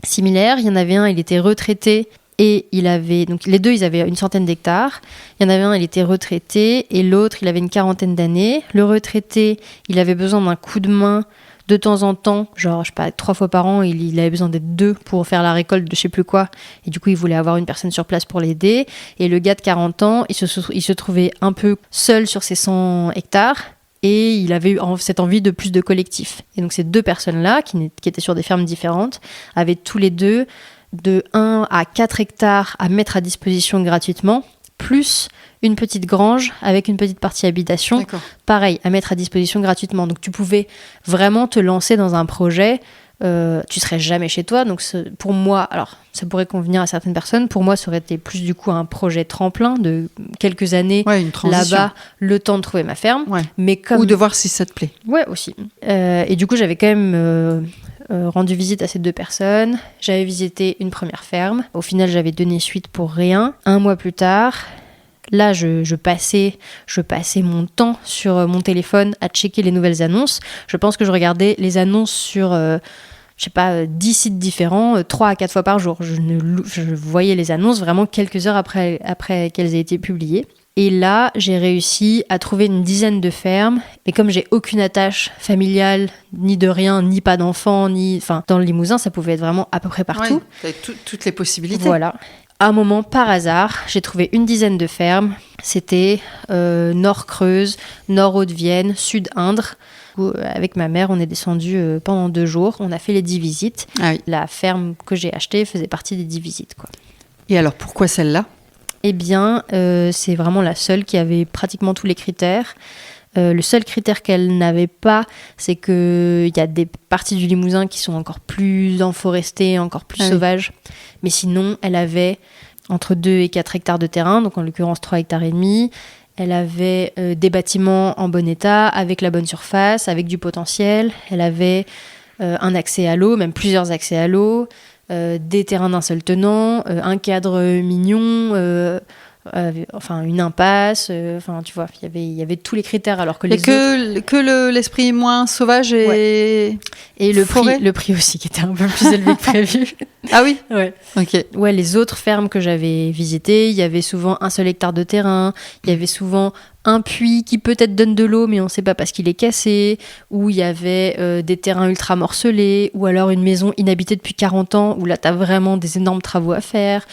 similaires. Il y en avait un, il était retraité et il avait... Donc les 2, ils avaient une centaine d'hectares. Il y en avait un, il était retraité et l'autre, il avait une 40aine d'années. Le retraité, il avait besoin d'un coup de main de temps en temps, genre, je sais pas, 3 fois par an, il avait besoin d'être 2 pour faire la récolte de je sais plus quoi. Et du coup, il voulait avoir une personne sur place pour l'aider. Et le gars de 40 ans, il se trouvait un peu seul sur ses 100 hectares. Et il avait eu cette envie de plus de collectif. Et donc, ces 2 personnes-là, qui étaient sur des fermes différentes, avaient tous les 2 de 1 à 4 hectares à mettre à disposition gratuitement, plus une petite grange avec une petite partie habitation. D'accord. Pareil, à mettre à disposition gratuitement. Donc tu pouvais vraiment te lancer dans un projet, tu serais jamais chez toi. Donc pour moi, alors ça pourrait convenir à certaines personnes, pour moi ça aurait été plus du coup un projet tremplin de quelques années là-bas, le temps de trouver ma ferme. Mais
ou de voir si ça te plaît.
Ouais, aussi. Et du coup j'avais quand même... rendu visite à ces 2 personnes. J'avais visité une première ferme. Au final, j'avais donné suite pour rien. 1 mois plus tard, là, je passais mon temps sur mon téléphone à checker les nouvelles annonces. Je pense que je regardais les annonces sur, 10 sites différents, 3 à 4 fois par jour. Je voyais les annonces vraiment quelques heures après qu'elles aient été publiées. Et là, j'ai réussi à trouver une 10aine de fermes. Mais comme j'ai aucune attache familiale, ni de rien, ni pas d'enfants, dans le Limousin, ça pouvait être vraiment à peu près partout.
Ouais, toutes les possibilités.
Voilà. À un moment, par hasard, j'ai trouvé une 10aine de fermes. C'était Nord Creuse, Nord Haute-Vienne, Sud Indre. Avec ma mère, on est descendu pendant 2 jours. On a fait les 10 visites. Ah oui. La ferme que j'ai achetée faisait partie des 10 visites, quoi.
Et alors, pourquoi celle-là ?
Eh bien, c'est vraiment la seule qui avait pratiquement tous les critères. Le seul critère qu'elle n'avait pas, c'est qu'il y a des parties du Limousin qui sont encore plus enforestées, encore plus sauvages. Mais sinon, elle avait entre 2 et 4 hectares de terrain, donc en l'occurrence 3 hectares et demi. Elle avait des bâtiments en bon état, avec la bonne surface, avec du potentiel. Elle avait un accès à l'eau, même plusieurs accès à l'eau. Des terrains d'un seul tenant, un cadre mignon, enfin une impasse, enfin tu vois, il y avait tous les critères alors que les
que l'esprit moins sauvage et
le prix aussi qui était un peu plus élevé que prévu.
Ah oui.
Ouais.
Ok.
Ouais, les autres fermes que j'avais visitées, il y avait souvent un seul hectare de terrain, il y avait souvent un puits qui peut-être donne de l'eau, mais on ne sait pas parce qu'il est cassé, ou il y avait des terrains ultra morcelés, ou alors une maison inhabitée depuis 40 ans, où là, tu as vraiment des énormes travaux à faire,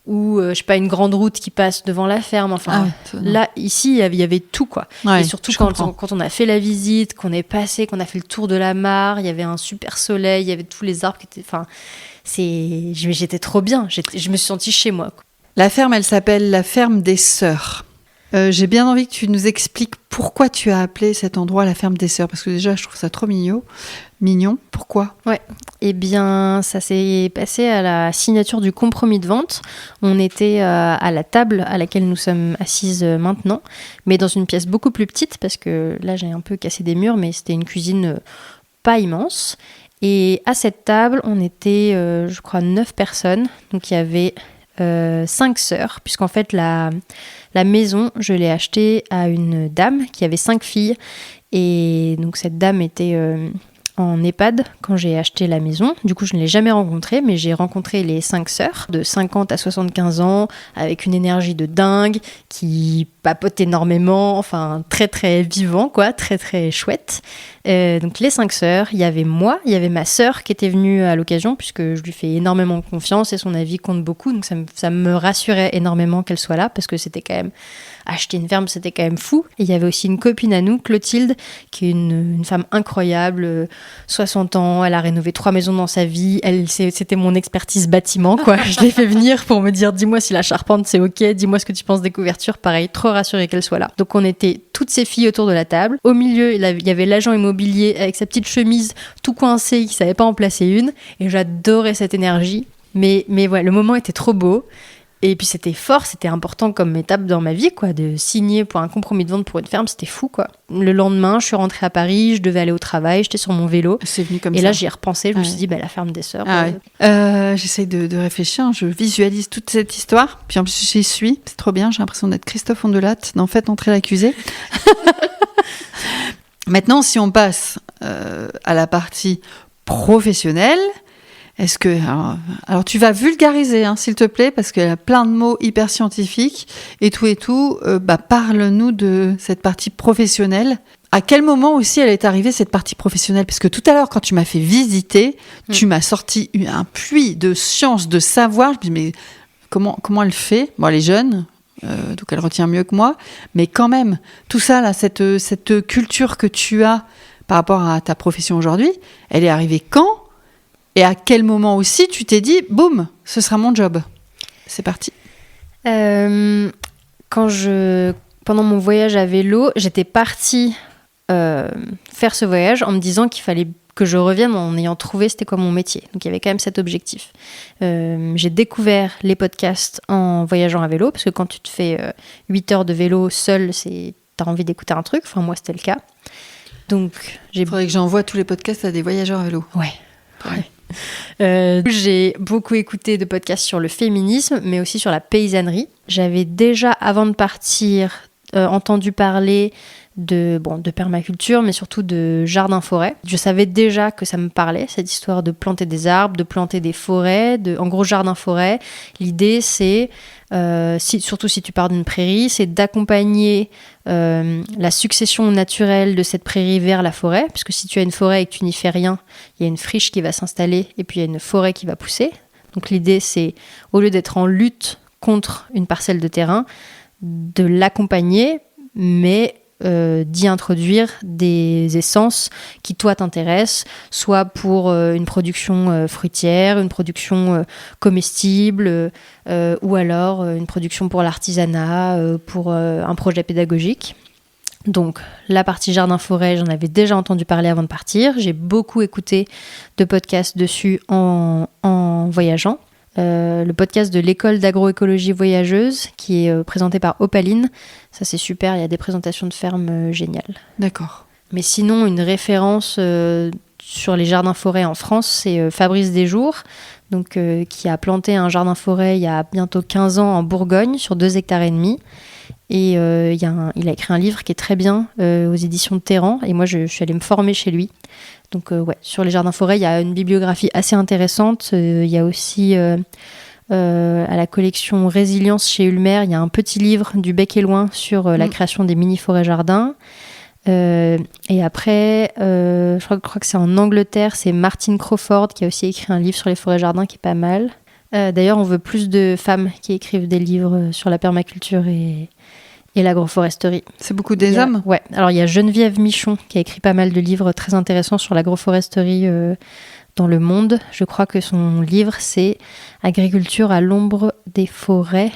ou, je sais pas, une grande route qui passe devant la ferme. Enfin, là, ici, il y avait tout, quoi.
Ouais,
et surtout, quand on a fait la visite, qu'on est passé, qu'on a fait le tour de la mare, il y avait un super soleil, il y avait tous les arbres qui étaient... Enfin, j'étais trop bien. Je me suis sentie chez moi, quoi.
La ferme, elle s'appelle la ferme des Sœurs. J'ai bien envie que tu nous expliques pourquoi tu as appelé cet endroit la ferme des Sœurs, parce que déjà, je trouve ça trop mignon. Pourquoi ?
Ouais. Eh bien, ça s'est passé à la signature du compromis de vente. On était à la table à laquelle nous sommes assises maintenant, mais dans une pièce beaucoup plus petite, parce que là, j'ai un peu cassé des murs, mais c'était une cuisine pas immense. Et à cette table, on était, je crois, 9 personnes. Donc, il y avait 5 sœurs, puisqu'en fait, la maison, je l'ai achetée à une dame qui avait 5 filles. Et donc, cette dame était en EHPAD quand j'ai acheté la maison. Du coup, je ne l'ai jamais rencontrée, mais j'ai rencontré les 5 sœurs de 50 à 75 ans, avec une énergie de dingue, qui papotent énormément, enfin, très, très vivant, quoi, très, très chouette. Donc, les 5 sœurs, il y avait moi, il y avait ma sœur qui était venue à l'occasion, puisque je lui fais énormément confiance et son avis compte beaucoup, donc ça me rassurait énormément qu'elle soit là, parce que c'était quand même... Acheter une ferme, c'était quand même fou. Et il y avait aussi une copine à nous, Clotilde, qui est une femme incroyable, 60 ans, elle a rénové 3 maisons dans sa vie, c'était mon expertise bâtiment, quoi. Je l'ai fait venir pour me dire, dis-moi si la charpente c'est ok, dis-moi ce que tu penses des couvertures, pareil, trop rassurée qu'elle soit là. Donc on était toutes ces filles autour de la table. Au milieu, il y avait l'agent immobilier avec sa petite chemise tout coincée, qui savait pas en placer une, et j'adorais cette énergie. Mais ouais, le moment était trop beau. Et puis c'était fort, c'était important comme étape dans ma vie, quoi, de signer pour un compromis de vente pour une ferme, c'était fou, quoi. Le lendemain, je suis rentrée à Paris, je devais aller au travail, j'étais sur mon vélo.
C'est venu comme
ça. Et là, j'y ai repensé, je me
Ouais.
suis dit, la ferme des Sœurs.
J'essaie de réfléchir, je visualise toute cette histoire, puis en plus j'y suis, c'est trop bien, j'ai l'impression d'être Christophe Ondelat dans Faites entrer l'accusé. Maintenant, si on passe à la partie professionnelle, est-ce que... Alors tu vas vulgariser, hein, s'il te plaît, parce qu'il y a plein de mots hyper scientifiques et tout. Parle-nous de cette partie professionnelle. À quel moment aussi elle est arrivée, cette partie professionnelle ? Parce que tout à l'heure, quand tu m'as fait visiter, tu m'as sorti un puits de science, de savoir. Je me dis, mais comment elle fait ? Bon, elle est jeune, donc elle retient mieux que moi. Mais quand même, tout ça, là, cette culture que tu as par rapport à ta profession aujourd'hui, elle est arrivée quand ? Et à quel moment aussi tu t'es dit, boum, ce sera mon job. C'est parti.
Pendant mon voyage à vélo, j'étais partie faire ce voyage en me disant qu'il fallait que je revienne en ayant trouvé c'était quoi mon métier. Donc il y avait quand même cet objectif. J'ai découvert les podcasts en voyageant à vélo, parce que quand tu te fais 8 heures de vélo seul, t'as envie d'écouter un truc. Enfin, moi, c'était le cas. Donc,
il faudrait que j'envoie tous les podcasts à des voyageurs à vélo.
Ouais. J'ai beaucoup écouté de podcasts sur le féminisme, mais aussi sur la paysannerie. J'avais déjà, avant de partir, entendu parler de permaculture, mais surtout de jardin-forêt. Je savais déjà que ça me parlait, cette histoire de planter des arbres, de planter des forêts, en gros jardin-forêt. L'idée, c'est, surtout si tu pars d'une prairie, c'est d'accompagner la succession naturelle de cette prairie vers la forêt, parce que si tu as une forêt et que tu n'y fais rien, il y a une friche qui va s'installer et puis il y a une forêt qui va pousser. Donc l'idée, c'est, au lieu d'être en lutte contre une parcelle de terrain, de l'accompagner, mais d'y introduire des essences qui, toi, t'intéressent, soit pour une production fruitière, une production comestible, ou alors une production pour l'artisanat, pour un projet pédagogique. Donc, la partie jardin-forêt, j'en avais déjà entendu parler avant de partir. J'ai beaucoup écouté de podcasts dessus en voyageant. Le podcast de l'école d'agroécologie voyageuse qui est présenté par Opaline, ça c'est super, il y a des présentations de fermes géniales.
D'accord.
Mais sinon, une référence sur les jardins-forêts en France, c'est Fabrice Desjours, donc, qui a planté un jardin-forêt il y a bientôt 15 ans en Bourgogne, sur 2,5 hectares. Et il a écrit un livre qui est très bien aux éditions de Terran. Et moi, je suis allée me former chez lui. Donc, sur les jardins-forêts, il y a une bibliographie assez intéressante. Il y a aussi, à la collection Résilience chez Ulmer, il y a un petit livre du bec et loin sur la création des mini-forêts-jardins. Et après, je crois que c'est en Angleterre, c'est Martine Crawford qui a aussi écrit un livre sur les forêts-jardins qui est pas mal. D'ailleurs, on veut plus de femmes qui écrivent des livres sur la permaculture et l'agroforesterie.
C'est beaucoup des hommes ?
Ouais. Alors, il y a Geneviève Michon qui a écrit pas mal de livres très intéressants sur l'agroforesterie dans le monde. Je crois que son livre, c'est Agriculture à l'ombre des forêts,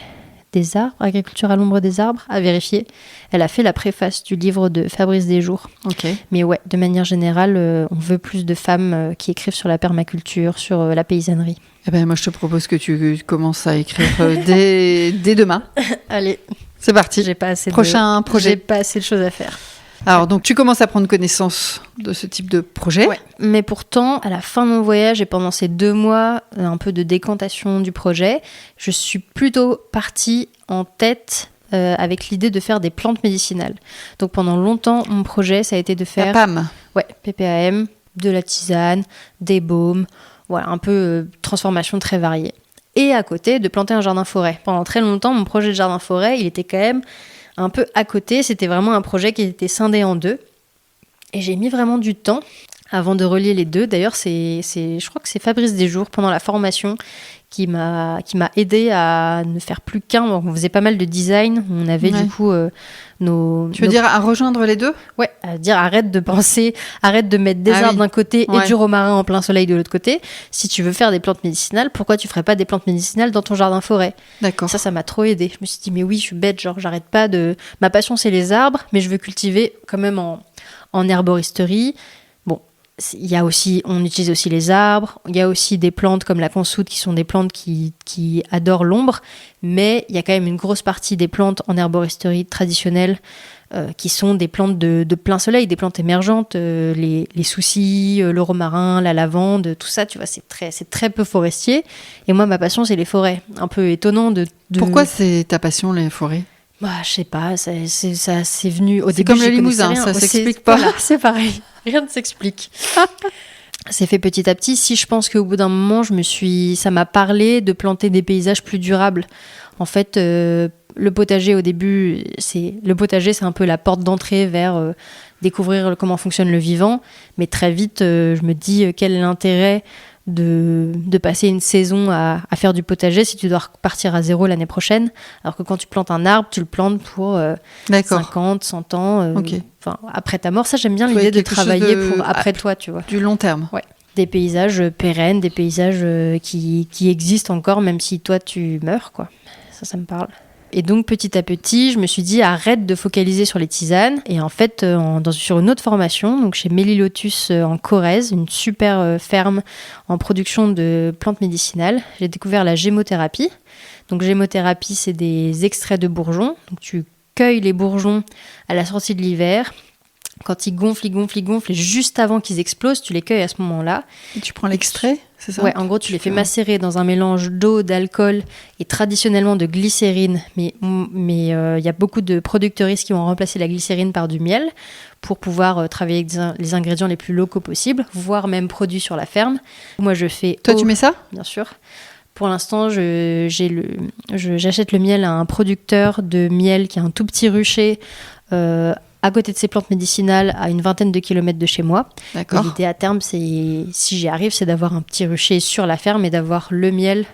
des arbres. Agriculture à l'ombre des arbres, à vérifier. Elle a fait la préface du livre de Fabrice Desjours.
Ok.
Mais ouais, de manière générale, on veut plus de femmes qui écrivent sur la permaculture, sur la paysannerie.
Eh ben, moi, je te propose que tu commences à écrire dès demain.
Allez.
C'est parti.
J'ai pas assez
Prochain projet.
J'ai pas assez de choses à faire.
Alors, donc, tu commences à prendre connaissance de ce type de projet.
Ouais. Mais pourtant, à la fin de mon voyage et pendant ces 2 mois, un peu de décantation du projet, je suis plutôt partie en tête avec l'idée de faire des plantes médicinales. Donc, pendant longtemps, mon projet, ça a été de faire...
La PAM.
Ouais, PPAM, de la tisane, des baumes, voilà, un peu transformation très variée. Et à côté, de planter un jardin-forêt. Pendant très longtemps, mon projet de jardin-forêt, il était quand même un peu à côté. C'était vraiment un projet qui était scindé en 2. Et j'ai mis vraiment du temps avant de relier les deux. D'ailleurs, je crois que c'est Fabrice Desjours, pendant la formation, qui m'a aidé à ne faire plus qu'un. On faisait pas mal de design. On avait du coup
Tu veux dire à rejoindre les deux ?
Ouais, à dire arrête de mettre des arbres d'un côté et du romarin en plein soleil de l'autre côté. Si tu veux faire des plantes médicinales, pourquoi tu ferais pas des plantes médicinales dans ton jardin-forêt ?
D'accord.
Ça m'a trop aidé. Je me suis dit, mais oui, je suis bête, genre j'arrête pas de... Ma passion, c'est les arbres, mais je veux cultiver quand même en herboristerie. Bon, on utilise aussi les arbres. Il y a aussi des plantes comme la consoude qui sont des plantes qui adorent l'ombre, mais il y a quand même une grosse partie des plantes en herboristerie traditionnelle qui sont des plantes de plein soleil, des plantes émergentes, les soucis, le romarin, la lavande, tout ça, tu vois, c'est très peu forestier. Et moi, ma passion, c'est les forêts. Un peu étonnant de...
Pourquoi c'est ta passion, les forêts ?
Bah, je sais pas, ça c'est venu au début.
C'est comme le Limousin, ça s'explique pas.
Voilà, c'est pareil, rien ne s'explique. C'est fait petit à petit. Si je pense qu'au bout d'un moment, ça m'a parlé de planter des paysages plus durables. En fait, le potager au début, c'est un peu la porte d'entrée vers découvrir comment fonctionne le vivant. Mais très vite, je me dis quel est l'intérêt de passer une saison à faire du potager si tu dois repartir à zéro l'année prochaine, alors que quand tu plantes un arbre, tu le plantes pour 50, 100 ans, après ta mort. Ça, j'aime bien l'idée de travailler pour après toi, tu vois.
Du long terme.
Ouais. Des paysages pérennes, des paysages qui existent encore, même si toi, tu meurs, quoi. Ça me parle. Et donc, petit à petit, je me suis dit, arrête de focaliser sur les tisanes. Et en fait, sur une autre formation, donc chez Mélilotus en Corrèze, une super ferme en production de plantes médicinales, j'ai découvert la gémothérapie. Donc, gémothérapie, c'est des extraits de bourgeons. Donc, tu cueilles les bourgeons à la sortie de l'hiver. Quand ils gonflent, et juste avant qu'ils explosent, tu les cueilles à ce moment-là.
Et tu prends l'extrait, c'est ça ?
Ouais, en gros, tu les fais macérer dans un mélange d'eau, d'alcool et traditionnellement de glycérine. Mais il y a beaucoup de producteuristes qui vont remplacer la glycérine par du miel pour pouvoir travailler avec les ingrédients les plus locaux possibles, voire même produits sur la ferme. Moi, je fais...
Toi, tu mets ça ?
Bien sûr. Pour l'instant, j'achète le miel à un producteur de miel qui a un tout petit rucher à côté de ces plantes médicinales, à une 20aine de kilomètres de chez moi.
D'accord.
L'idée à terme, si j'y arrive, c'est d'avoir un petit rucher sur la ferme et d'avoir le miel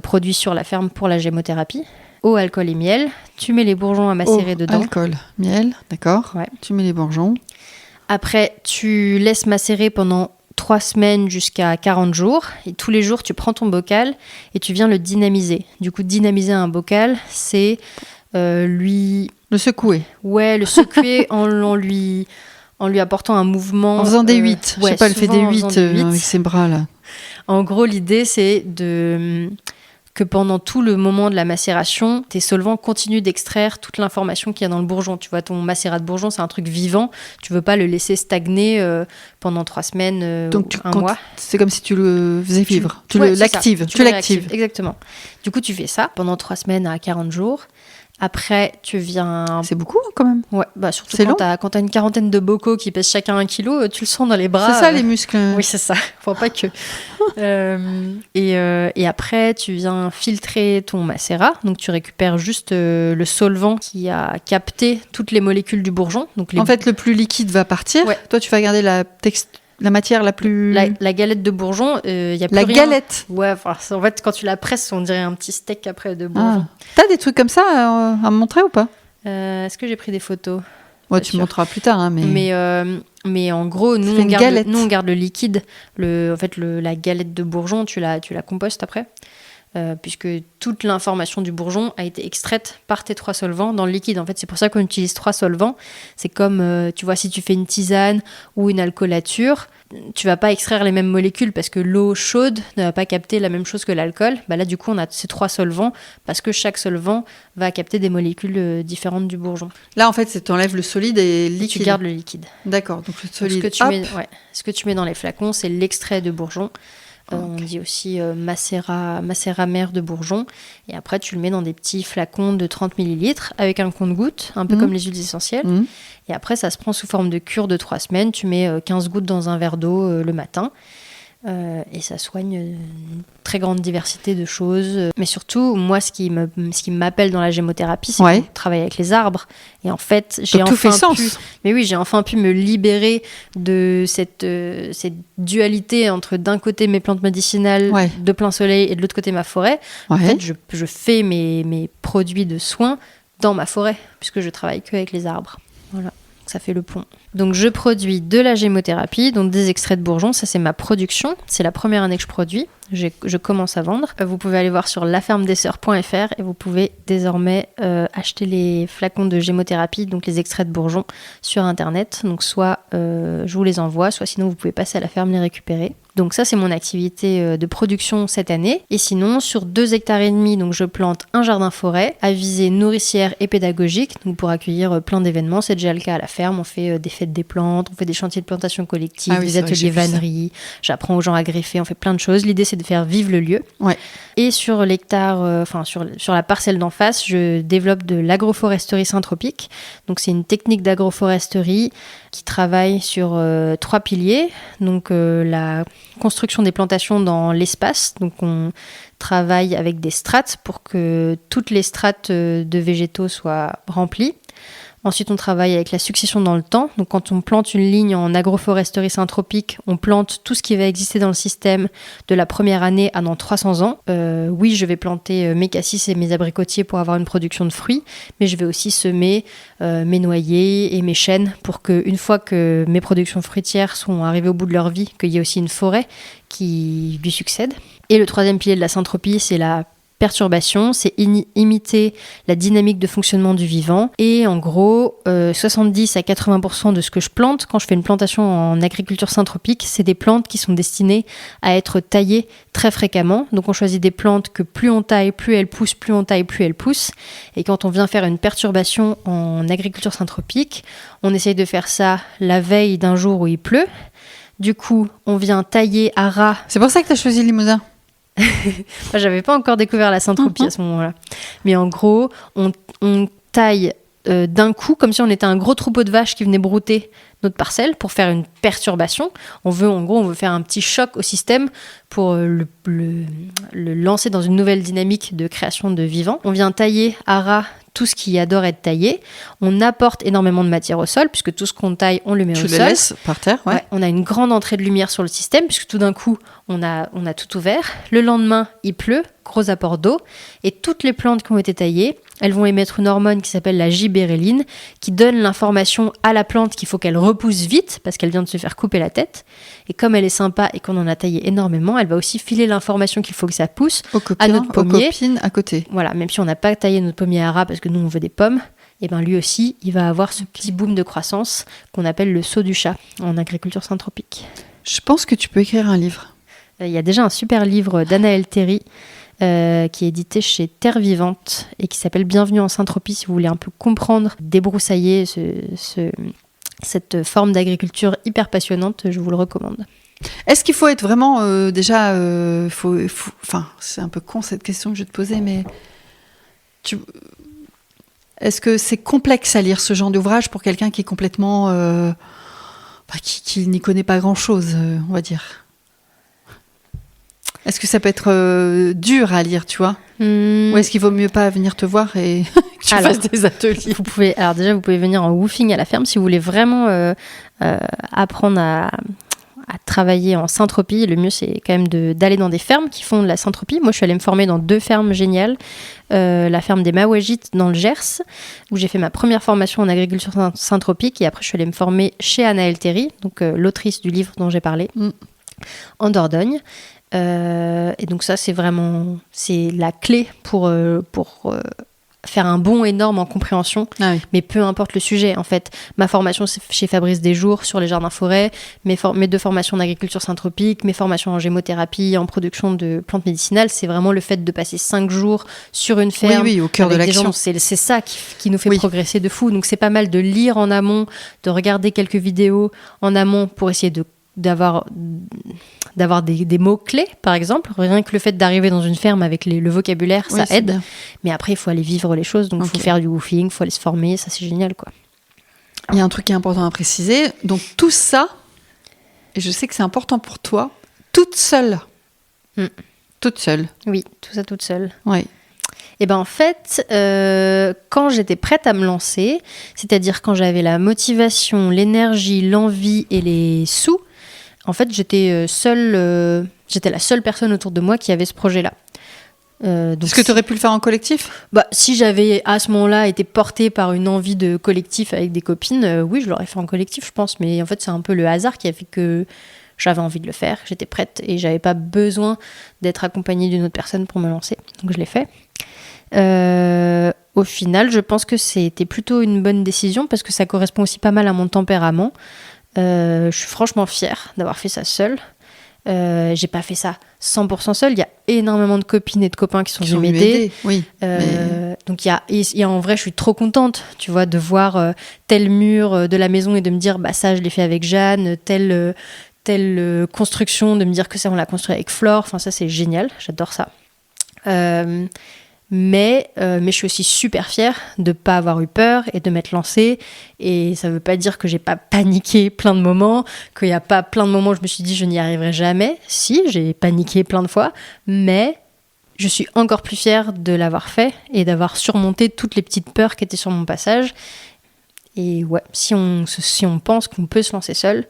produit sur la ferme pour la gémothérapie. Eau, alcool et miel. Tu mets les bourgeons à macérer dedans.
Alcool, miel, d'accord.
Ouais.
Tu mets les bourgeons.
Après, tu laisses macérer pendant 3 semaines jusqu'à 40 jours. Et tous les jours, tu prends ton bocal et tu viens le dynamiser. Du coup, dynamiser un bocal, c'est
Le secouer.
Ouais, le secouer en lui apportant un mouvement.
En faisant des 8. Je sais pas, elle fait des 8 avec ses bras là.
En gros, l'idée, c'est que pendant tout le moment de la macération, tes solvants continuent d'extraire toute l'information qu'il y a dans le bourgeon. Tu vois, ton macérat de bourgeon, c'est un truc vivant. Tu veux pas le laisser stagner pendant 3 semaines
Donc,
ou un mois.
C'est comme si tu le faisais vivre. Tu l'actives.
Exactement. Du coup, tu fais ça pendant 3 semaines à 40 jours. Après, tu viens...
C'est beaucoup, quand même.
Ouais, surtout quand t'as une quarantaine de bocaux qui pèsent chacun 1 kilo, tu le sens dans les bras.
C'est ça, les muscles.
Oui, c'est ça. Faut pas que... et après, tu viens filtrer ton macérat. Donc, tu récupères juste le solvant qui a capté toutes les molécules du bourgeon. Donc,
En fait, le plus liquide va partir. Ouais. Toi, tu vas garder la matière la plus...
La galette de bourgeon, il y a plus
la
rien.
Galette.
Ouais, en fait, quand tu la presses, on dirait un petit steak après de bourgeon.
T'as des trucs comme ça à me montrer ou pas?
Est-ce que j'ai pris des photos?
Ouais, tu me montreras plus tard.
Mais en gros, nous, on garde le liquide. La galette de bourgeon, tu la compostes après. Puisque toute l'information du bourgeon a été extraite par tes 3 solvants dans le liquide. En fait, c'est pour ça qu'on utilise 3 solvants. C'est comme, tu vois, si tu fais une tisane ou une alcoolature, tu vas pas extraire les mêmes molécules parce que l'eau chaude ne va pas capter la même chose que l'alcool. Là, du coup, on a ces 3 solvants parce que chaque solvant va capter des molécules différentes du bourgeon.
Là, en fait, tu enlèves le solide et le liquide.
Tu gardes le liquide.
D'accord, donc le solide,
ce que tu mets dans les flacons, c'est l'extrait de bourgeon. On dit aussi macérat mère de bourgeon. Et après, tu le mets dans des petits flacons de 30 ml avec un compte-gouttes, un peu comme les huiles essentielles. Et après, ça se prend sous forme de cure de 3 semaines. Tu mets 15 gouttes dans un verre d'eau le matin. Et ça soigne une très grande diversité de choses. Mais surtout, moi, ce qui m'appelle dans la gémothérapie, c'est qu'on travaille avec les arbres. Et en fait, j'ai enfin pu me libérer de cette dualité entre d'un côté mes plantes médicinales de plein soleil et de l'autre côté ma forêt. En fait, je fais mes produits de soins dans ma forêt, puisque je travaille que avec les arbres. Voilà. Ça fait le pont. Donc, je produis de la gémothérapie, donc des extraits de bourgeons. Ça, c'est ma production. C'est la première année que je produis. Je commence à vendre. Vous pouvez aller voir sur lafermedesseurs.fr et vous pouvez désormais acheter les flacons de gémothérapie, donc les extraits de bourgeons, sur Internet. Donc, soit je vous les envoie, soit sinon vous pouvez passer à la ferme les récupérer. Donc ça, c'est mon activité de production cette année. Et sinon, sur 2,5 hectares, donc je plante un jardin-forêt à visée nourricière et pédagogique, donc pour accueillir plein d'événements. C'est déjà le cas à la ferme. On fait des fêtes des plantes, on fait des chantiers de plantation collective, des ateliers vannerie. J'apprends aux gens à greffer, on fait plein de choses. L'idée, c'est de faire vivre le lieu. Ouais. Et sur l'hectare, sur la parcelle d'en face, je développe de l'agroforesterie syntropique. Donc c'est une technique d'agroforesterie qui travaille sur 3 piliers. Donc la construction des plantations dans l'espace. Donc on travaille avec des strates pour que toutes les strates de végétaux soient remplies. Ensuite, on travaille avec la succession dans le temps. Donc, quand on plante une ligne en agroforesterie syntropique, on plante tout ce qui va exister dans le système de la première année à dans 300 ans. Oui, je vais planter mes cassis et mes abricotiers pour avoir une production de fruits, mais je vais aussi semer mes noyers et mes chênes pour qu'une fois que mes productions fruitières sont arrivées au bout de leur vie, qu'il y ait aussi une forêt qui lui succède. Et le 3e pilier de la syntropie, c'est la perturbation, c'est imiter la dynamique de fonctionnement du vivant. Et en gros, 70 à 80% de ce que je plante, quand je fais une plantation en agriculture syntropique, c'est des plantes qui sont destinées à être taillées très fréquemment. Donc on choisit des plantes que plus on taille, plus elles poussent, plus on taille, plus elles poussent. Et quand on vient faire une perturbation en agriculture syntropique, on essaye de faire ça la veille d'un jour où il pleut. Du coup, on vient tailler à ras.
C'est pour ça que tu as choisi le Limousin.
J'avais pas encore découvert la syntropie à ce moment-là. Mais en gros, on taille d'un coup, comme si on était un gros troupeau de vaches qui venait brouter notre parcelle pour faire une perturbation. On veut faire un petit choc au système pour le lancer dans une nouvelle dynamique de création de vivants. On vient tailler à ras tout ce qui adore être taillé. On apporte énormément de matière au sol, puisque tout ce qu'on taille, on le met au sol. Tu le
laisses par terre, ouais.
On a une grande entrée de lumière sur le système, puisque tout d'un coup, on a tout ouvert. Le lendemain, il pleut, gros apport d'eau, et toutes les plantes qui ont été taillées, elles vont émettre une hormone qui s'appelle la gibéréline, qui donne l'information à la plante qu'il faut qu'elle repousse vite, parce qu'elle vient de se faire couper la tête. Et comme elle est sympa et qu'on en a taillé énormément, elle va aussi filer l'information qu'il faut que ça pousse à notre pommier. Aux copines
à côté.
Voilà, même si on n'a pas taillé notre pommier à ras, parce que nous, on veut des pommes, et ben lui aussi, il va avoir ce petit boom de croissance qu'on appelle le saut du chat en agriculture syntropique.
Je pense que tu peux écrire un livre.
Il y a déjà un super livre d'Anaëlle Terry qui est édité chez Terre Vivante et qui s'appelle Bienvenue en Saint-Tropez, si vous voulez un peu comprendre, débroussailler cette forme d'agriculture hyper passionnante, je vous le recommande.
Est-ce qu'il faut être vraiment déjà... Enfin, c'est un peu con cette question que je vais te poser, mais... Est-ce que c'est complexe à lire ce genre d'ouvrage pour quelqu'un qui est complètement... qui n'y connaît pas grand-chose, on va dire? Est-ce que ça peut être dur à lire, tu vois? Ou est-ce qu'il vaut mieux pas venir te voir et que tu fasses des ateliers?
Vous pouvez venir en woofing à la ferme si vous voulez vraiment apprendre à travailler en syntropie. Le mieux, c'est quand même d'aller dans des fermes qui font de la syntropie. Moi, je suis allée me former dans 2 fermes géniales. La ferme des Mawagites dans le Gers, où j'ai fait ma première formation en agriculture syntropique. Et après, je suis allée me former chez Anaëlle Terry, donc l'autrice du livre dont j'ai parlé, en Dordogne. Et donc ça, c'est la clé pour faire un bond énorme en compréhension, mais peu importe le sujet. En fait, ma formation c'est chez Fabrice Desjours sur les jardins-forêts, mes 2 formations d'agriculture syntropique, mes formations en gémothérapie, en production de plantes médicinales, c'est vraiment le fait de passer 5 jours sur une ferme,
au cœur de l'action.
C'est ça qui nous fait progresser de fou. Donc c'est pas mal de lire en amont, de regarder quelques vidéos en amont pour essayer d'avoir des mots-clés, par exemple. Rien que le fait d'arriver dans une ferme avec le vocabulaire, ça aide. Bien. Mais après, il faut aller vivre les choses. Donc, il faut faire du woofing, il faut aller se former. Ça, c'est génial, quoi.
Il y a un truc qui est important à préciser. Donc, tout ça, et je sais que c'est important pour toi, toute seule. Toute seule.
Oui, tout ça toute seule.
Oui.
Et ben en fait, quand j'étais prête à me lancer, c'est-à-dire quand j'avais la motivation, l'énergie, l'envie et les sous, en fait, j'étais la seule personne autour de moi qui avait ce projet-là.
Est-ce que tu aurais pu le faire en collectif ?
Si j'avais à ce moment-là été portée par une envie de collectif avec des copines, oui, je l'aurais fait en collectif, je pense. Mais en fait, c'est un peu le hasard qui a fait que j'avais envie de le faire, j'étais prête et j'avais pas besoin d'être accompagnée d'une autre personne pour me lancer. Donc je l'ai fait. Au final, je pense que c'était plutôt une bonne décision parce que ça correspond aussi pas mal à mon tempérament. Je suis franchement fière d'avoir fait ça seule. J'ai pas fait ça 100% seule. Il y a énormément de copines et de copains qui sont venus m'aider.
Oui.
Donc il y a en vrai, je suis trop contente, tu vois, de voir tel mur de la maison et de me dire, ça, je l'ai fait avec Jeanne, telle construction, de me dire que ça, on l'a construit avec Flore. Enfin, ça, c'est génial. J'adore ça. Mais je suis aussi super fière de ne pas avoir eu peur et de m'être lancée. Et ça ne veut pas dire que je n'ai pas paniqué plein de moments, qu'il n'y a pas plein de moments où je me suis dit je n'y arriverai jamais. Si, j'ai paniqué plein de fois, mais je suis encore plus fière de l'avoir fait et d'avoir surmonté toutes les petites peurs qui étaient sur mon passage. Et ouais, si on pense qu'on peut se lancer seul,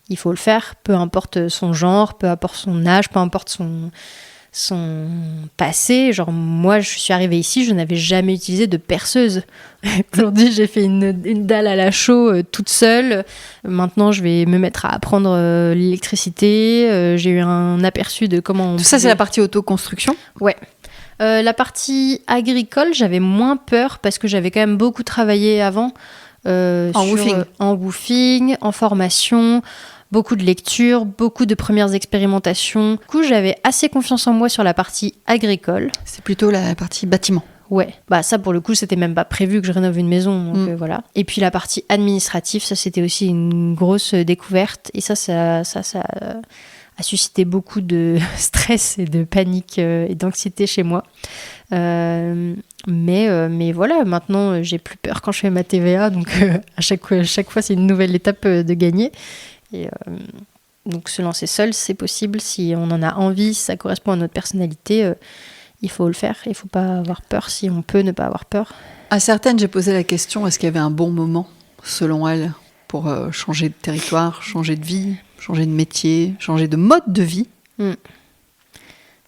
il faut le faire, peu importe son genre, peu importe son âge, peu importe son passé. Genre, moi, je suis arrivée ici, je n'avais jamais utilisé de perceuse. Aujourd'hui, j'ai fait une dalle à la chaux toute seule. Maintenant, je vais me mettre à apprendre l'électricité. J'ai eu un aperçu de comment...
Tout ça, c'est la partie autoconstruction ?
Ouais. La partie agricole, j'avais moins peur parce que j'avais quand même beaucoup travaillé avant. En woofing, en formation... Beaucoup de lectures, beaucoup de premières expérimentations. Du coup, j'avais assez confiance en moi sur la partie agricole.
C'est plutôt la partie bâtiment.
Ouais, ça pour le coup, c'était même pas prévu que je rénove une maison, donc voilà. Et puis la partie administrative, ça c'était aussi une grosse découverte. Et ça a suscité beaucoup de stress et de panique et d'anxiété chez moi. Mais voilà, maintenant j'ai plus peur quand je fais ma TVA, donc à chaque fois c'est une nouvelle étape de gagner. Et donc se lancer seul, c'est possible si on en a envie, si ça correspond à notre personnalité, il faut le faire. Il ne faut pas avoir peur si on peut ne pas avoir peur.
À certaines, j'ai posé la question, est-ce qu'il y avait un bon moment, selon elles, pour changer de territoire, changer de vie, changer de métier, changer de mode de vie ?
Non,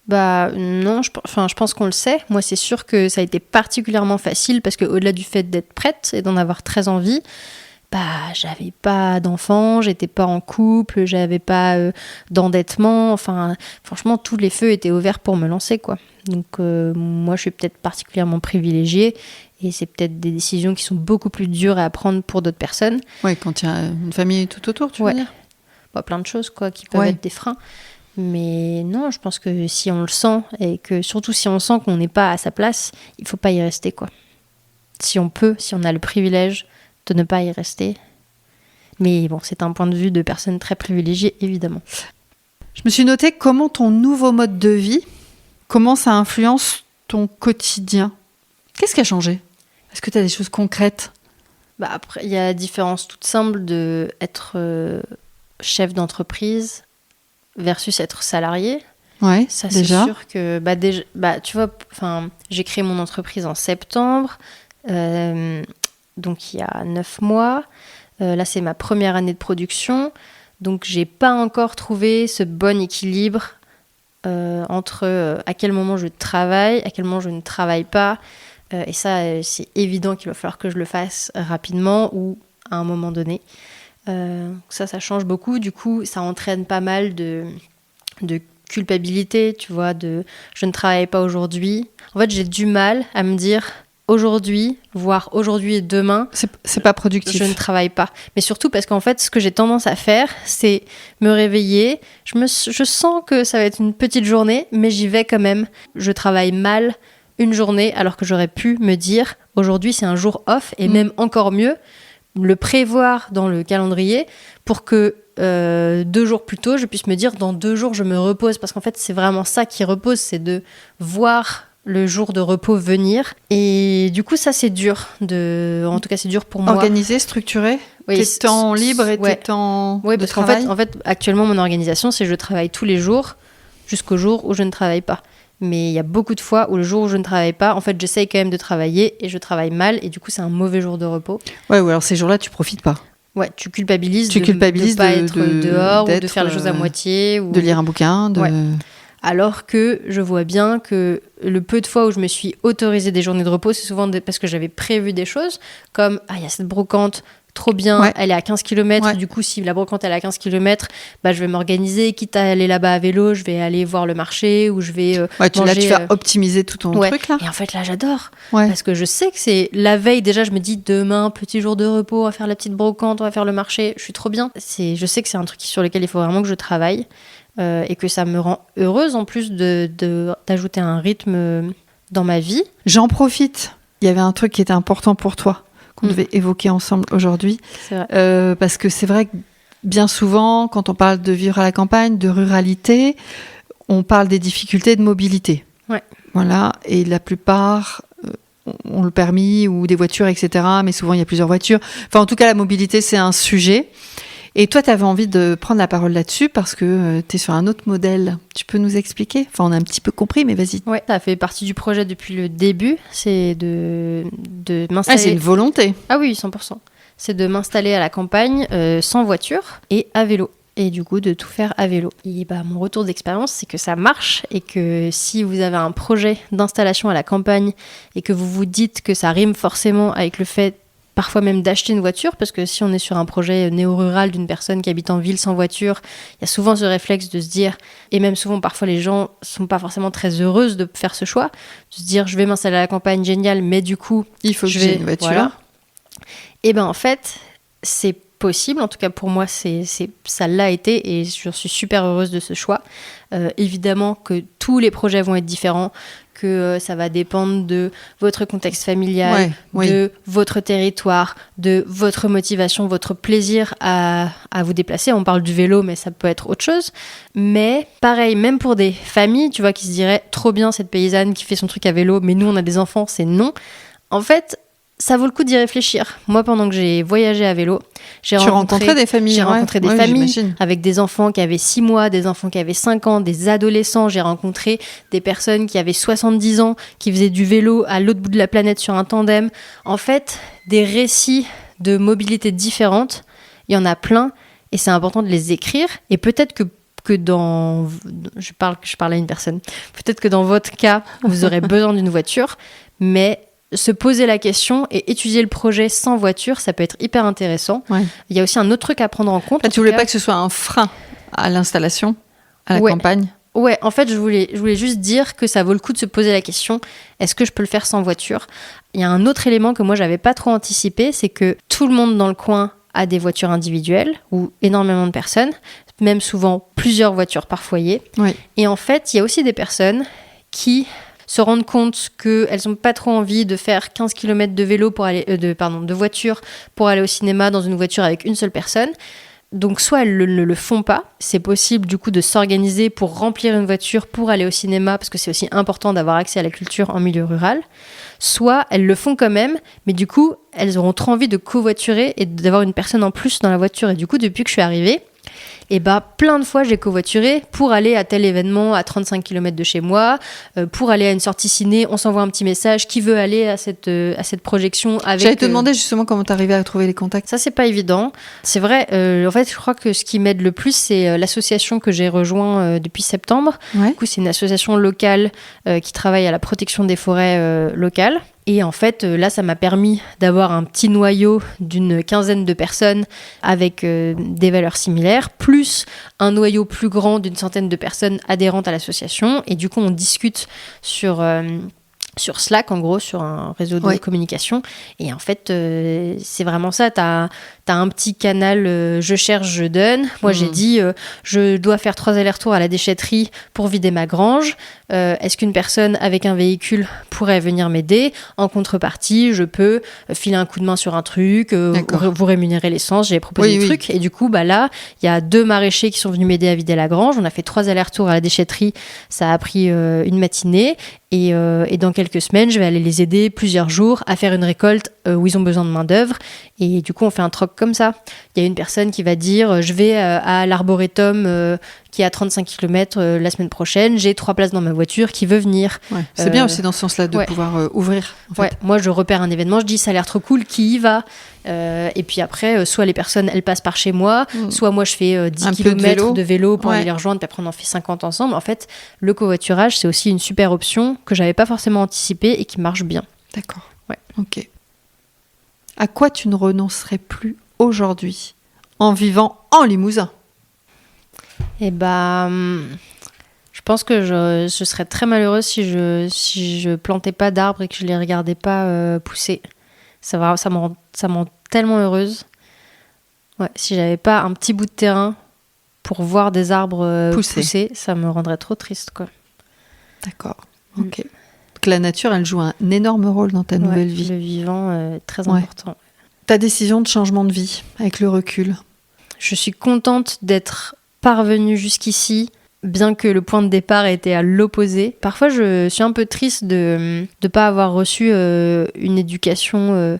je pense qu'on le sait. Moi, c'est sûr que ça a été particulièrement facile parce qu'au-delà du fait d'être prête et d'en avoir très envie, j'avais pas d'enfant, j'étais pas en couple, j'avais pas d'endettement. Enfin, franchement, tous les feux étaient ouverts pour me lancer, quoi. Donc, moi, je suis peut-être particulièrement privilégiée et c'est peut-être des décisions qui sont beaucoup plus dures à prendre pour d'autres personnes.
Ouais, quand il y a une famille tout autour, tu veux dire ?
Plein de choses, quoi, qui peuvent être des freins. Mais non, je pense que si on le sent, et que surtout si on sent qu'on n'est pas à sa place, il faut pas y rester, quoi. Si on peut, si on a le privilège de ne pas y rester. Mais bon, c'est un point de vue de personne très privilégiée, évidemment.
Je me suis noté comment ton nouveau mode de vie, comment ça influence ton quotidien. Qu'est-ce qui a changé ? Est-ce que tu as des choses concrètes ?
Après, il y a la différence toute simple de être chef d'entreprise versus être salarié.
Ouais,
ça
déjà.
C'est sûr que tu vois, j'ai créé mon entreprise en septembre, donc il y a 9 mois. Là, c'est ma première année de production, donc j'ai pas encore trouvé ce bon équilibre entre à quel moment je travaille, à quel moment je ne travaille pas. Et ça, c'est évident qu'il va falloir que je le fasse rapidement ou à un moment donné. Ça change beaucoup. Du coup, ça entraîne pas mal de culpabilité, tu vois, de je ne travaille pas aujourd'hui. En fait, j'ai du mal à me dire aujourd'hui, voire aujourd'hui et demain,
c'est pas productif.
Je ne travaille pas. Mais surtout parce qu'en fait, ce que j'ai tendance à faire, c'est me réveiller. Je sens que ça va être une petite journée, mais j'y vais quand même. Je travaille mal une journée, alors que j'aurais pu me dire aujourd'hui, c'est un jour off, et même encore mieux, le prévoir dans le calendrier pour que 2 jours plus tôt, je puisse me dire dans 2 jours, je me repose. Parce qu'en fait, c'est vraiment ça qui repose, c'est de voir le jour de repos venir. Et du coup, ça, c'est dur. En tout cas, c'est dur pour moi.
Organiser, structurer, tes temps libres et tes temps de travail.
En fait, actuellement, mon organisation, c'est que je travaille tous les jours jusqu'au jour où je ne travaille pas. Mais il y a beaucoup de fois où le jour où je ne travaille pas, en fait, j'essaye quand même de travailler et je travaille mal. Et du coup, c'est un mauvais jour de repos.
Ouais, ou alors ces jours-là, tu profites pas.
Ouais, tu culpabilises de ne pas être dehors ou de faire les choses à moitié. Ou...
De lire un bouquin.
Ouais. Alors que je vois bien que le peu de fois où je me suis autorisée des journées de repos, c'est souvent parce que j'avais prévu des choses, comme « Ah, il y a cette brocante, trop bien, ouais. Elle est à 15 km. Ouais. Du coup, si la brocante elle est à 15 km, je vais m'organiser. Quitte à aller là-bas à vélo, je vais aller voir le marché ou je vais manger.
Là, tu vas optimiser tout ton truc, là.
Et en fait, là, j'adore. Ouais. Parce que je sais que c'est la veille, déjà, je me dis demain, petit jour de repos, on va faire la petite brocante, on va faire le marché. Je suis trop bien. Je sais que c'est un truc sur lequel il faut vraiment que je travaille. Et que ça me rend heureuse en plus d'ajouter un rythme dans ma vie.
J'en profite. Il y avait un truc qui était important pour toi, qu'on devait évoquer ensemble aujourd'hui.
C'est vrai.
Parce que c'est vrai que bien souvent, quand on parle de vivre à la campagne, de ruralité, on parle des difficultés de mobilité.
Ouais.
Voilà. Et la plupart ont le permis ou des voitures, etc. Mais souvent, il y a plusieurs voitures. Enfin, en tout cas, la mobilité, c'est un sujet. Et toi, tu avais envie de prendre la parole là-dessus parce que tu es sur un autre modèle. Tu peux nous expliquer ? Enfin, on a un petit peu compris, mais vas-y.
Ouais, ça fait partie du projet depuis le début. C'est de m'installer...
Ah, c'est une volonté.
Ah oui, 100%. C'est de m'installer à la campagne sans voiture et à vélo. Et du coup, de tout faire à vélo. Et mon retour d'expérience, c'est que ça marche et que si vous avez un projet d'installation à la campagne et que vous vous dites que ça rime forcément avec le fait parfois même d'acheter une voiture, parce que si on est sur un projet néo-rural d'une personne qui habite en ville sans voiture, il y a souvent ce réflexe de se dire, et même souvent parfois les gens sont pas forcément très heureuses de faire ce choix, de se dire je vais m'installer à la campagne, génial, mais du coup
il faut que j'ai une voiture. Voilà.
Et en fait c'est possible, en tout cas pour moi ça l'a été et je suis super heureuse de ce choix. Évidemment que tous les projets vont être différents, que ça va dépendre de votre contexte familial, de votre territoire, de votre motivation, votre plaisir à vous déplacer. On parle du vélo, mais ça peut être autre chose. Mais pareil, même pour des familles, tu vois, qui se diraient trop bien cette paysanne qui fait son truc à vélo, mais nous on a des enfants, c'est non. En fait, ça vaut le coup d'y réfléchir. Moi, pendant que j'ai voyagé à vélo, j'ai rencontré
des familles.
J'ai rencontré des familles avec des enfants qui avaient 6 mois, des enfants qui avaient 5 ans, des adolescents. J'ai rencontré des personnes qui avaient 70 ans, qui faisaient du vélo à l'autre bout de la planète sur un tandem. En fait, des récits de mobilité différentes, il y en a plein et c'est important de les écrire. Et peut-être que je parle à une personne. Peut-être que dans votre cas, vous aurez besoin d'une voiture, mais se poser la question et étudier le projet sans voiture, ça peut être hyper intéressant. Ouais. Il y a aussi un autre truc à prendre en compte.
Là, tu voulais pas que ce soit un frein à l'installation, à la campagne ?
Ouais, en fait, je voulais juste dire que ça vaut le coup de se poser la question, est-ce que je peux le faire sans voiture ? Il y a un autre élément que moi, j'avais pas trop anticipé, c'est que tout le monde dans le coin a des voitures individuelles ou énormément de personnes. même souvent plusieurs voitures par foyer.
Oui.
Et en fait, il y a aussi des personnes qui se rendent compte qu'elles n'ont pas trop envie de faire 15 km de vélo pour aller, de voiture pour aller au cinéma dans une voiture avec une seule personne. Donc soit elles ne le font pas, c'est possible du coup de s'organiser pour remplir une voiture pour aller au cinéma, parce que c'est aussi important d'avoir accès à la culture en milieu rural, soit elles le font quand même, mais du coup elles auront trop envie de covoiturer et d'avoir une personne en plus dans la voiture. Et du coup depuis que je suis arrivée, plein de fois j'ai covoituré pour aller à tel événement à 35 km de chez moi, pour aller à une sortie ciné, on s'envoie un petit message, qui veut aller à cette projection avec...
J'allais te demander justement comment t'arrivais à trouver les contacts.
Ça, c'est pas évident. C'est vrai, en fait, je crois que ce qui m'aide le plus, c'est l'association que j'ai rejoint depuis septembre.
Ouais.
Du coup, c'est une association locale qui travaille à la protection des forêts locales. Et en fait, là, ça m'a permis d'avoir un petit noyau d'une quinzaine de personnes avec des valeurs similaires, plus un noyau plus grand d'une centaine de personnes adhérentes à l'association. Et du coup, on discute sur Slack, en gros, sur un réseau de communication. Et en fait, c'est vraiment ça. T'as un petit canal je cherche, je donne. Moi, j'ai dit je dois faire 3 allers-retours à la déchetterie pour vider ma grange. Est-ce qu'une personne avec un véhicule pourrait venir m'aider ? En contrepartie, je peux filer un coup de main sur un truc, vous rémunérer l'essence. J'ai proposé des trucs. Et du coup, là, il y a 2 maraîchers qui sont venus m'aider à vider la grange. On a fait 3 allers-retours à la déchetterie. Ça a pris une matinée. Et dans quelques semaines, je vais aller les aider plusieurs jours à faire une récolte où ils ont besoin de main-d'œuvre. Et du coup, on fait un troc comme ça. Il y a une personne qui va dire je vais à l'arboretum qui est à 35 km la semaine prochaine. J'ai 3 places dans ma voiture, qui veut venir.
Ouais. C'est bien aussi dans ce sens-là de pouvoir ouvrir. En fait.
Moi, je repère un événement, je dis ça a l'air trop cool, qui y va ? Et puis après, soit les personnes, elles passent par chez moi, soit moi, je fais 10 km de vélo pour aller les rejoindre, puis après, on en fait 50 ensemble. En fait, le covoiturage, c'est aussi une super option que j'avais pas forcément anticipée et qui marche bien.
D'accord. Ouais. Ok. À quoi tu ne renoncerais plus aujourd'hui en vivant en Limousin ?
Je pense que je serais très malheureuse si je plantais pas d'arbres et que je les regardais pas pousser. Ça me rend tellement heureuse. Ouais, si j'avais pas un petit bout de terrain pour voir des arbres pousser, ça me rendrait trop triste, quoi.
D'accord. Ok. Donc la nature, elle joue un énorme rôle dans ta nouvelle vie.
Le vivant, très important.
Ta décision de changement de vie, avec le recul.
Je suis contente d'être parvenue jusqu'ici, bien que le point de départ était à l'opposé. Parfois, je suis un peu triste de ne pas avoir reçu une éducation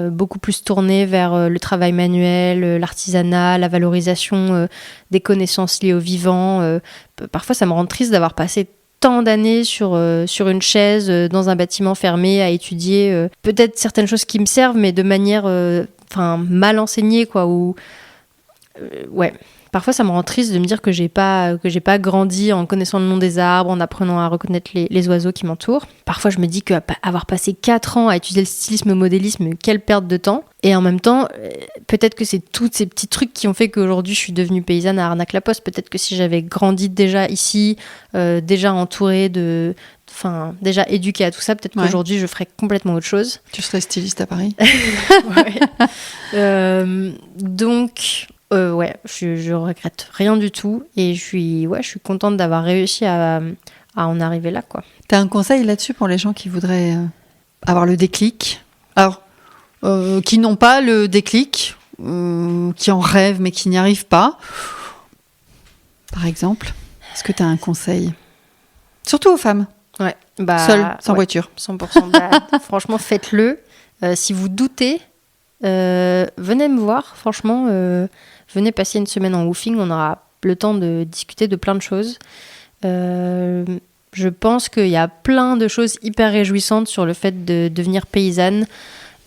beaucoup plus tournée vers le travail manuel, l'artisanat, la valorisation des connaissances liées au vivant. Parfois, ça me rend triste d'avoir passé tant d'années sur une chaise dans un bâtiment fermé à étudier peut-être certaines choses qui me servent, mais de manière mal enseignée, quoi. Parfois, ça me rend triste de me dire que j'ai pas grandi en connaissant le nom des arbres, en apprenant à reconnaître les oiseaux qui m'entourent. Parfois, je me dis qu'avoir passé 4 ans à étudier le stylisme, le modélisme, quelle perte de temps. Et en même temps, peut-être que c'est tous ces petits trucs qui ont fait qu'aujourd'hui, je suis devenue paysanne à Arnac-la-Poste. Peut-être que si j'avais grandi déjà ici, déjà entourée déjà éduquée à tout ça, peut-être qu'aujourd'hui, je ferais complètement autre chose.
Tu serais styliste à Paris.
Donc... je regrette rien du tout et je suis contente d'avoir réussi à en arriver là, quoi.
T'as un conseil là-dessus pour les gens qui voudraient avoir le déclic ? Alors, qui n'ont pas le déclic, qui en rêvent mais qui n'y arrivent pas, par exemple. Est-ce que t'as un conseil ? Surtout aux femmes.
Ouais.
Seules, sans voiture.
100%. Franchement, faites-le. Si vous doutez, venez me voir, franchement. Venez passer une semaine en woofing, on aura le temps de discuter de plein de choses. Je pense qu'il y a plein de choses hyper réjouissantes sur le fait de devenir paysanne.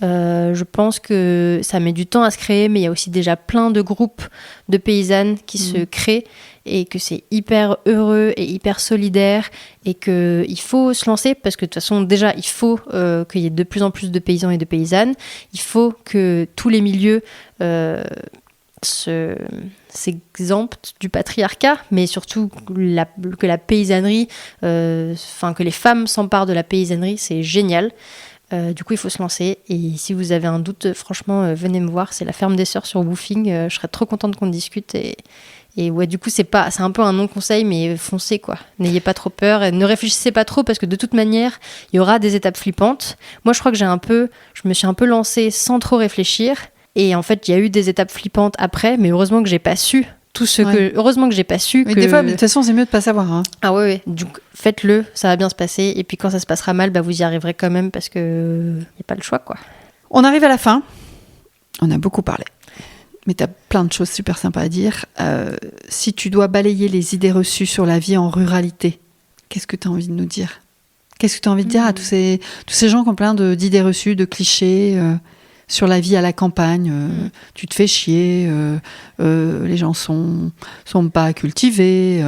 Je pense que ça met du temps à se créer, mais il y a aussi déjà plein de groupes de paysannes qui se créent et que c'est hyper heureux et hyper solidaire et qu'il faut se lancer parce que de toute façon, déjà, il faut qu'il y ait de plus en plus de paysans et de paysannes. Il faut que tous les milieux s'exemptent du patriarcat, mais surtout que la paysannerie, que les femmes s'emparent de la paysannerie, c'est génial. Du coup, il faut se lancer. Et si vous avez un doute, franchement, venez me voir. C'est la ferme des sœurs sur Woofing. Je serais trop contente qu'on discute. Et ouais, du coup, c'est un peu un non-conseil, mais foncez, quoi. N'ayez pas trop peur. Et ne réfléchissez pas trop parce que de toute manière, il y aura des étapes flippantes. Moi, je crois que je me suis un peu lancée sans trop réfléchir. Et en fait, il y a eu des étapes flippantes après, mais heureusement que j'ai pas su heureusement que j'ai pas su.
Mais des fois, de toute façon, c'est mieux de pas savoir. Hein.
Ah ouais. Donc, faites-le, ça va bien se passer. Et puis, quand ça se passera mal, vous y arriverez quand même parce que y a pas le choix, quoi.
On arrive à la fin. On a beaucoup parlé. Mais tu as plein de choses super sympas à dire. Si tu dois balayer les idées reçues sur la vie en ruralité, qu'est-ce que tu as envie de nous dire ? Qu'est-ce que tu as envie de dire à tous ces gens qui ont plein d'idées reçues, de clichés sur la vie à la campagne Tu te fais chier, les gens sont pas cultivés,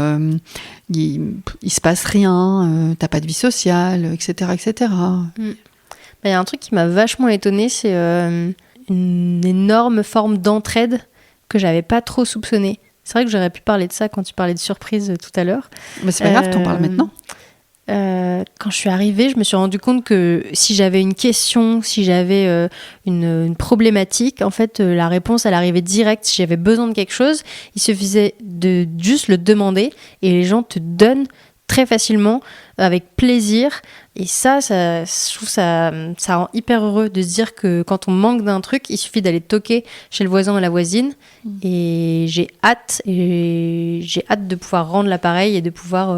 il se passe rien, t'as pas de vie sociale, etc. etc.
Il y a un truc qui m'a vachement étonnée, c'est une énorme forme d'entraide que j'avais pas trop soupçonnée. C'est vrai que j'aurais pu parler de ça quand tu parlais de surprise tout à l'heure.
Mais c'est pas grave, t'en parles maintenant.
Quand je suis arrivée, je me suis rendu compte que si j'avais une question, si j'avais une problématique, en fait, la réponse, elle arrivait direct. Si j'avais besoin de quelque chose, il suffisait de juste le demander et les gens te donnent très facilement, avec plaisir. Et ça, je trouve ça rend hyper heureux de se dire que quand on manque d'un truc, il suffit d'aller toquer chez le voisin ou la voisine. Et j'ai hâte de pouvoir rendre l'appareil et de pouvoir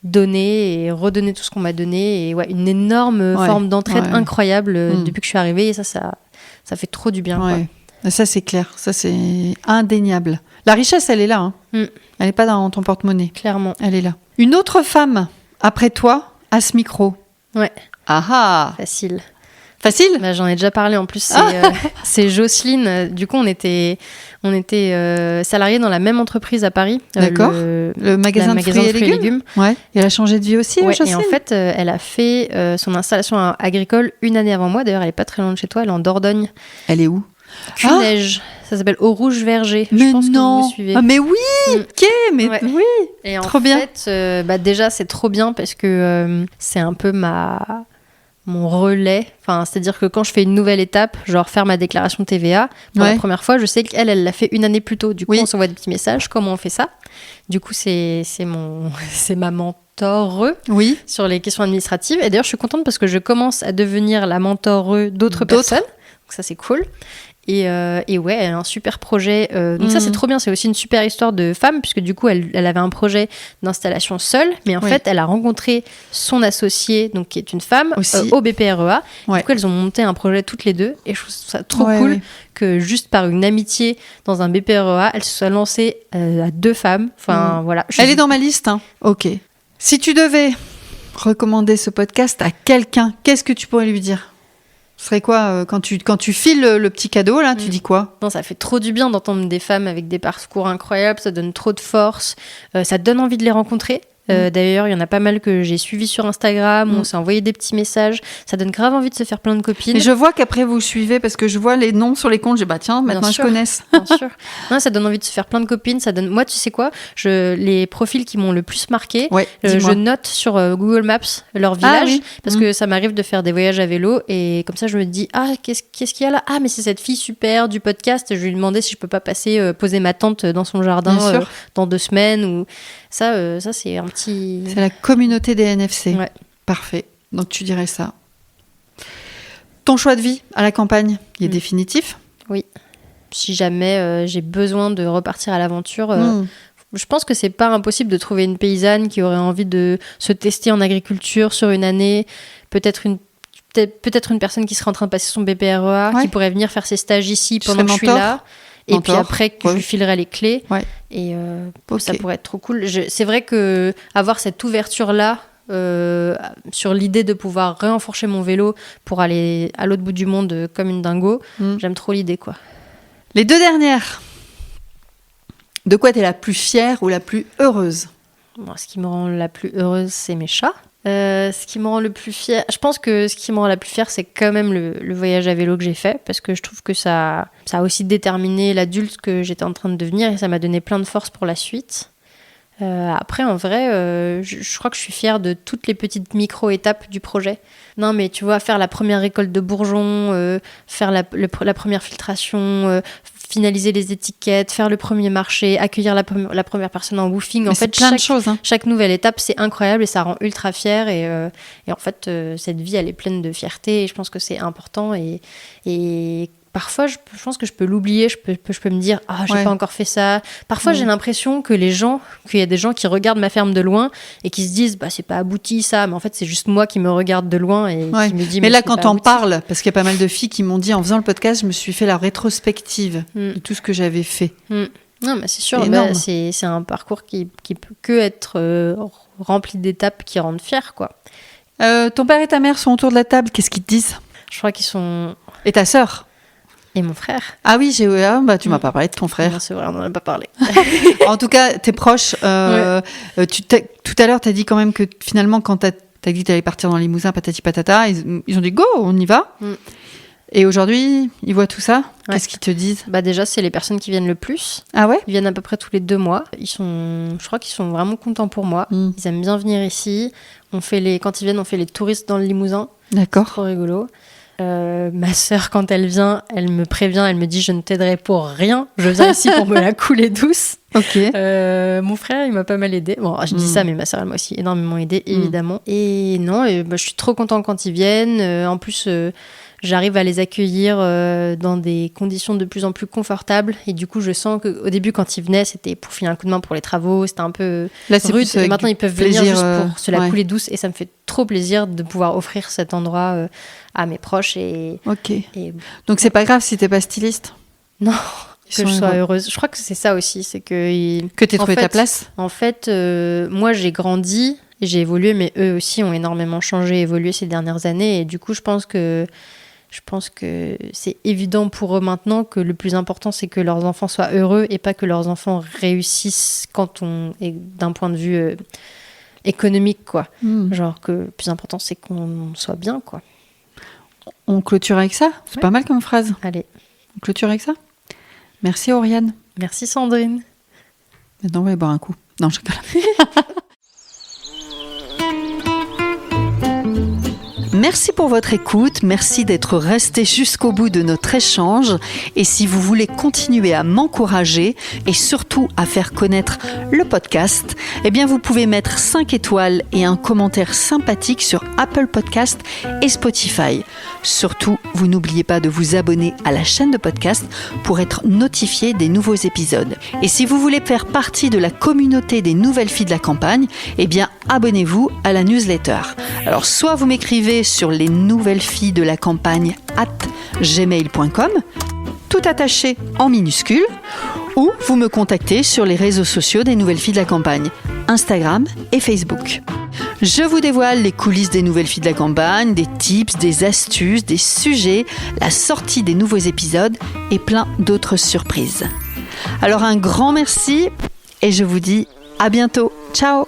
donner et redonner tout ce qu'on m'a donné. Et ouais, une énorme forme d'entraide incroyable depuis que je suis arrivée. Et ça fait trop du bien.
Ouais. Quoi. Ça, c'est clair. Ça, c'est indéniable. La richesse, elle est là. Hein. Elle n'est pas dans ton porte-monnaie.
Clairement.
Elle est là. Une autre femme, après toi, à ce micro.
Ouais.
Ah ah.
Facile. J'en ai déjà parlé en plus. C'est Jocelyne. Du coup, on était salariés dans la même entreprise à Paris.
D'accord. Le magasin de fruits et légumes. Ouais. Et elle a changé de vie aussi, Jocelyne.
Et en fait, elle a fait son installation agricole une année avant moi. D'ailleurs, elle est pas très loin de chez toi. Elle est en Dordogne.
Elle est où?
Cuneige. Ça s'appelle Au Rouge Verger.
Mais
je pense
non.
Que vous suivez.
Ah, mais oui. Ok. Mais oui.
Et
trop
bien. En fait, déjà, c'est trop bien parce que c'est un peu mon relais. Enfin, c'est-à-dire que quand je fais une nouvelle étape, genre faire ma déclaration TVA, pour la première fois, je sais qu'elle l'a fait une année plus tôt. Du coup, on s'envoie des petits messages. Comment on fait ça? Du coup, c'est ma mentor sur les questions administratives. Et d'ailleurs, je suis contente parce que je commence à devenir la mentor d'autres personnes. Donc ça, c'est cool. Et ouais, elle a un super projet. Donc ça, c'est trop bien. C'est aussi une super histoire de femme, puisque du coup, elle avait un projet d'installation seule. Mais en fait, elle a rencontré son associée, donc, qui est une femme, au BPREA. Du coup, elles ont monté un projet toutes les deux. Et je trouve ça trop cool que juste par une amitié dans un BPREA, elle se soit lancée à deux femmes. Enfin, voilà.
Elle est dans ma liste. Hein. Ok. Si tu devais recommander ce podcast à quelqu'un, qu'est-ce que tu pourrais lui dire ? Ce serait quoi quand tu files le petit cadeau, là, tu dis quoi?
Non, ça fait trop du bien d'entendre des femmes avec des parcours incroyables, ça donne trop de force, ça donne envie de les rencontrer. D'ailleurs, il y en a pas mal que j'ai suivis sur Instagram, on s'est envoyé des petits messages. Ça donne grave envie de se faire plein de copines.
Et je vois qu'après vous suivez parce que je vois les noms sur les comptes. Je dis tiens, maintenant je connais.
Bien sûr. Non, ça donne envie de se faire plein de copines. Ça donne. Moi, tu sais quoi, les profils qui m'ont le plus marqué, je note sur Google Maps leur village parce que ça m'arrive de faire des voyages à vélo et comme ça je me dis qu'est-ce qu'il y a là? Ah mais c'est cette fille super du podcast. Je vais lui demander si je peux pas passer poser ma tente dans son jardin dans 2 semaines ou ça c'est un petit.
C'est la communauté des NFC. Ouais. Parfait. Donc tu dirais ça. Ton choix de vie à la campagne, il est définitif?
Oui. Si jamais j'ai besoin de repartir à l'aventure, je pense que c'est pas impossible de trouver une paysanne qui aurait envie de se tester en agriculture sur une année. Peut-être une personne qui serait en train de passer son BPREA, qui pourrait venir faire ses stages ici pendant que je suis là. Et puis après, je lui filerai les clés. Ouais. Et ça pourrait être trop cool. C'est vrai qu'avoir cette ouverture-là sur l'idée de pouvoir réenfourcher mon vélo pour aller à l'autre bout du monde comme une dingo, j'aime trop l'idée, quoi.
Les 2 dernières. De quoi tu es la plus fière ou la plus heureuse?
Bon, ce qui me rend la plus heureuse, c'est mes chats. Ce qui me rend le plus fière, je pense que ce qui me rend la plus fière, c'est quand même le voyage à vélo que j'ai fait, parce que je trouve que ça a aussi déterminé l'adulte que j'étais en train de devenir et ça m'a donné plein de force pour la suite. Après, en vrai, je crois que je suis fière de toutes les petites micro-étapes du projet. Non, mais tu vois, faire la première récolte de bourgeons, faire la première filtration, finaliser les étiquettes, faire le premier marché, accueillir la première personne en woofing. En fait,
plein de choses.
Chaque nouvelle étape, c'est incroyable et ça rend ultra fière. Et en fait, cette vie, elle est pleine de fierté et je pense que c'est important. Et parfois, je pense que je peux l'oublier, je peux me dire « Ah, j'ai pas encore fait ça ». Parfois, j'ai l'impression qu'il y a des gens qui regardent ma ferme de loin et qui se disent « Bah, c'est pas abouti ça ». Mais en fait, c'est juste moi qui me regarde de loin et qui me dit «
Mais là, quand on parle, parce qu'il y a pas mal de filles qui m'ont dit, en faisant le podcast, je me suis fait la rétrospective de tout ce que j'avais fait.
Non, mais c'est sûr, c'est un parcours qui peut que être rempli d'étapes qui rendent fière, quoi.
Ton père et ta mère sont autour de la table, qu'est-ce qu'ils te disent ?
Je crois qu'ils sont...
Et ta sœur ?
Et mon frère.
Ah oui, tu m'as pas parlé de ton frère.
Non, c'est vrai, on n'en a pas parlé.
En tout cas, t'es proche. Tout à l'heure, t'as dit quand même que finalement, quand t'as dit que t'allais partir dans le Limousin, patati patata, ils ont dit go, on y va. Et aujourd'hui, ils voient tout ça. Qu'est-ce qu'ils te disent ?
Déjà, c'est les personnes qui viennent le plus.
Ah ouais ?
Ils viennent à peu près tous les 2 mois. Je crois qu'ils sont vraiment contents pour moi. Ils aiment bien venir ici. Quand ils viennent, on fait les touristes dans le Limousin.
D'accord.
C'est trop rigolo. Ma sœur, quand elle vient, elle me prévient, elle me dit je ne t'aiderai pour rien, je viens ici pour me la couler douce.
Ok.
Mon frère, il m'a pas mal aidé. Bon, je dis ça, mais ma sœur, elle m'a aussi énormément aidé, évidemment. Et non, je suis trop contente quand ils viennent. En plus, j'arrive à les accueillir dans des conditions de plus en plus confortables. Et du coup, je sens qu'au début, quand ils venaient, c'était pour filer un coup de main pour les travaux. C'était un peu rude. Et maintenant, ils peuvent venir juste pour se la couler douce. Et ça me fait trop plaisir de pouvoir offrir cet endroit à mes proches.
Donc, c'est pas grave si t'es pas styliste ?
Non, que je sois heureuse. Je crois que c'est ça aussi. C'est que
t'aies trouvé ta place ?
En fait, moi, j'ai grandi et j'ai évolué. Mais eux aussi ont énormément changé, évolué ces dernières années. Et du coup, je pense que c'est évident pour eux maintenant que le plus important, c'est que leurs enfants soient heureux et pas que leurs enfants réussissent quand on est d'un point de vue économique, quoi. Genre que le plus important, c'est qu'on soit bien, quoi.
On clôture avec ça ? C'est pas mal comme phrase.
Allez.
On clôture avec ça ? Merci Oriane.
Merci Sandrine.
Maintenant, on va aller boire un coup. Non, je rigole. Merci pour votre écoute, merci d'être resté jusqu'au bout de notre échange et si vous voulez continuer à m'encourager et surtout à faire connaître le podcast, eh bien vous pouvez mettre 5 étoiles et un commentaire sympathique sur Apple Podcast et Spotify. Surtout, vous n'oubliez pas de vous abonner à la chaîne de podcast pour être notifié des nouveaux épisodes. Et si vous voulez faire partie de la communauté des nouvelles filles de la campagne, eh bien abonnez-vous à la newsletter. Alors soit vous m'écrivez sur les nouvelles filles de la campagne @gmail.com, tout attaché en minuscules, ou vous me contactez sur les réseaux sociaux des nouvelles filles de la campagne, Instagram et Facebook. Je vous dévoile les coulisses des nouvelles filles de la campagne, des tips, des astuces, des sujets, la sortie des nouveaux épisodes et plein d'autres surprises. Alors un grand merci et je vous dis à bientôt. Ciao!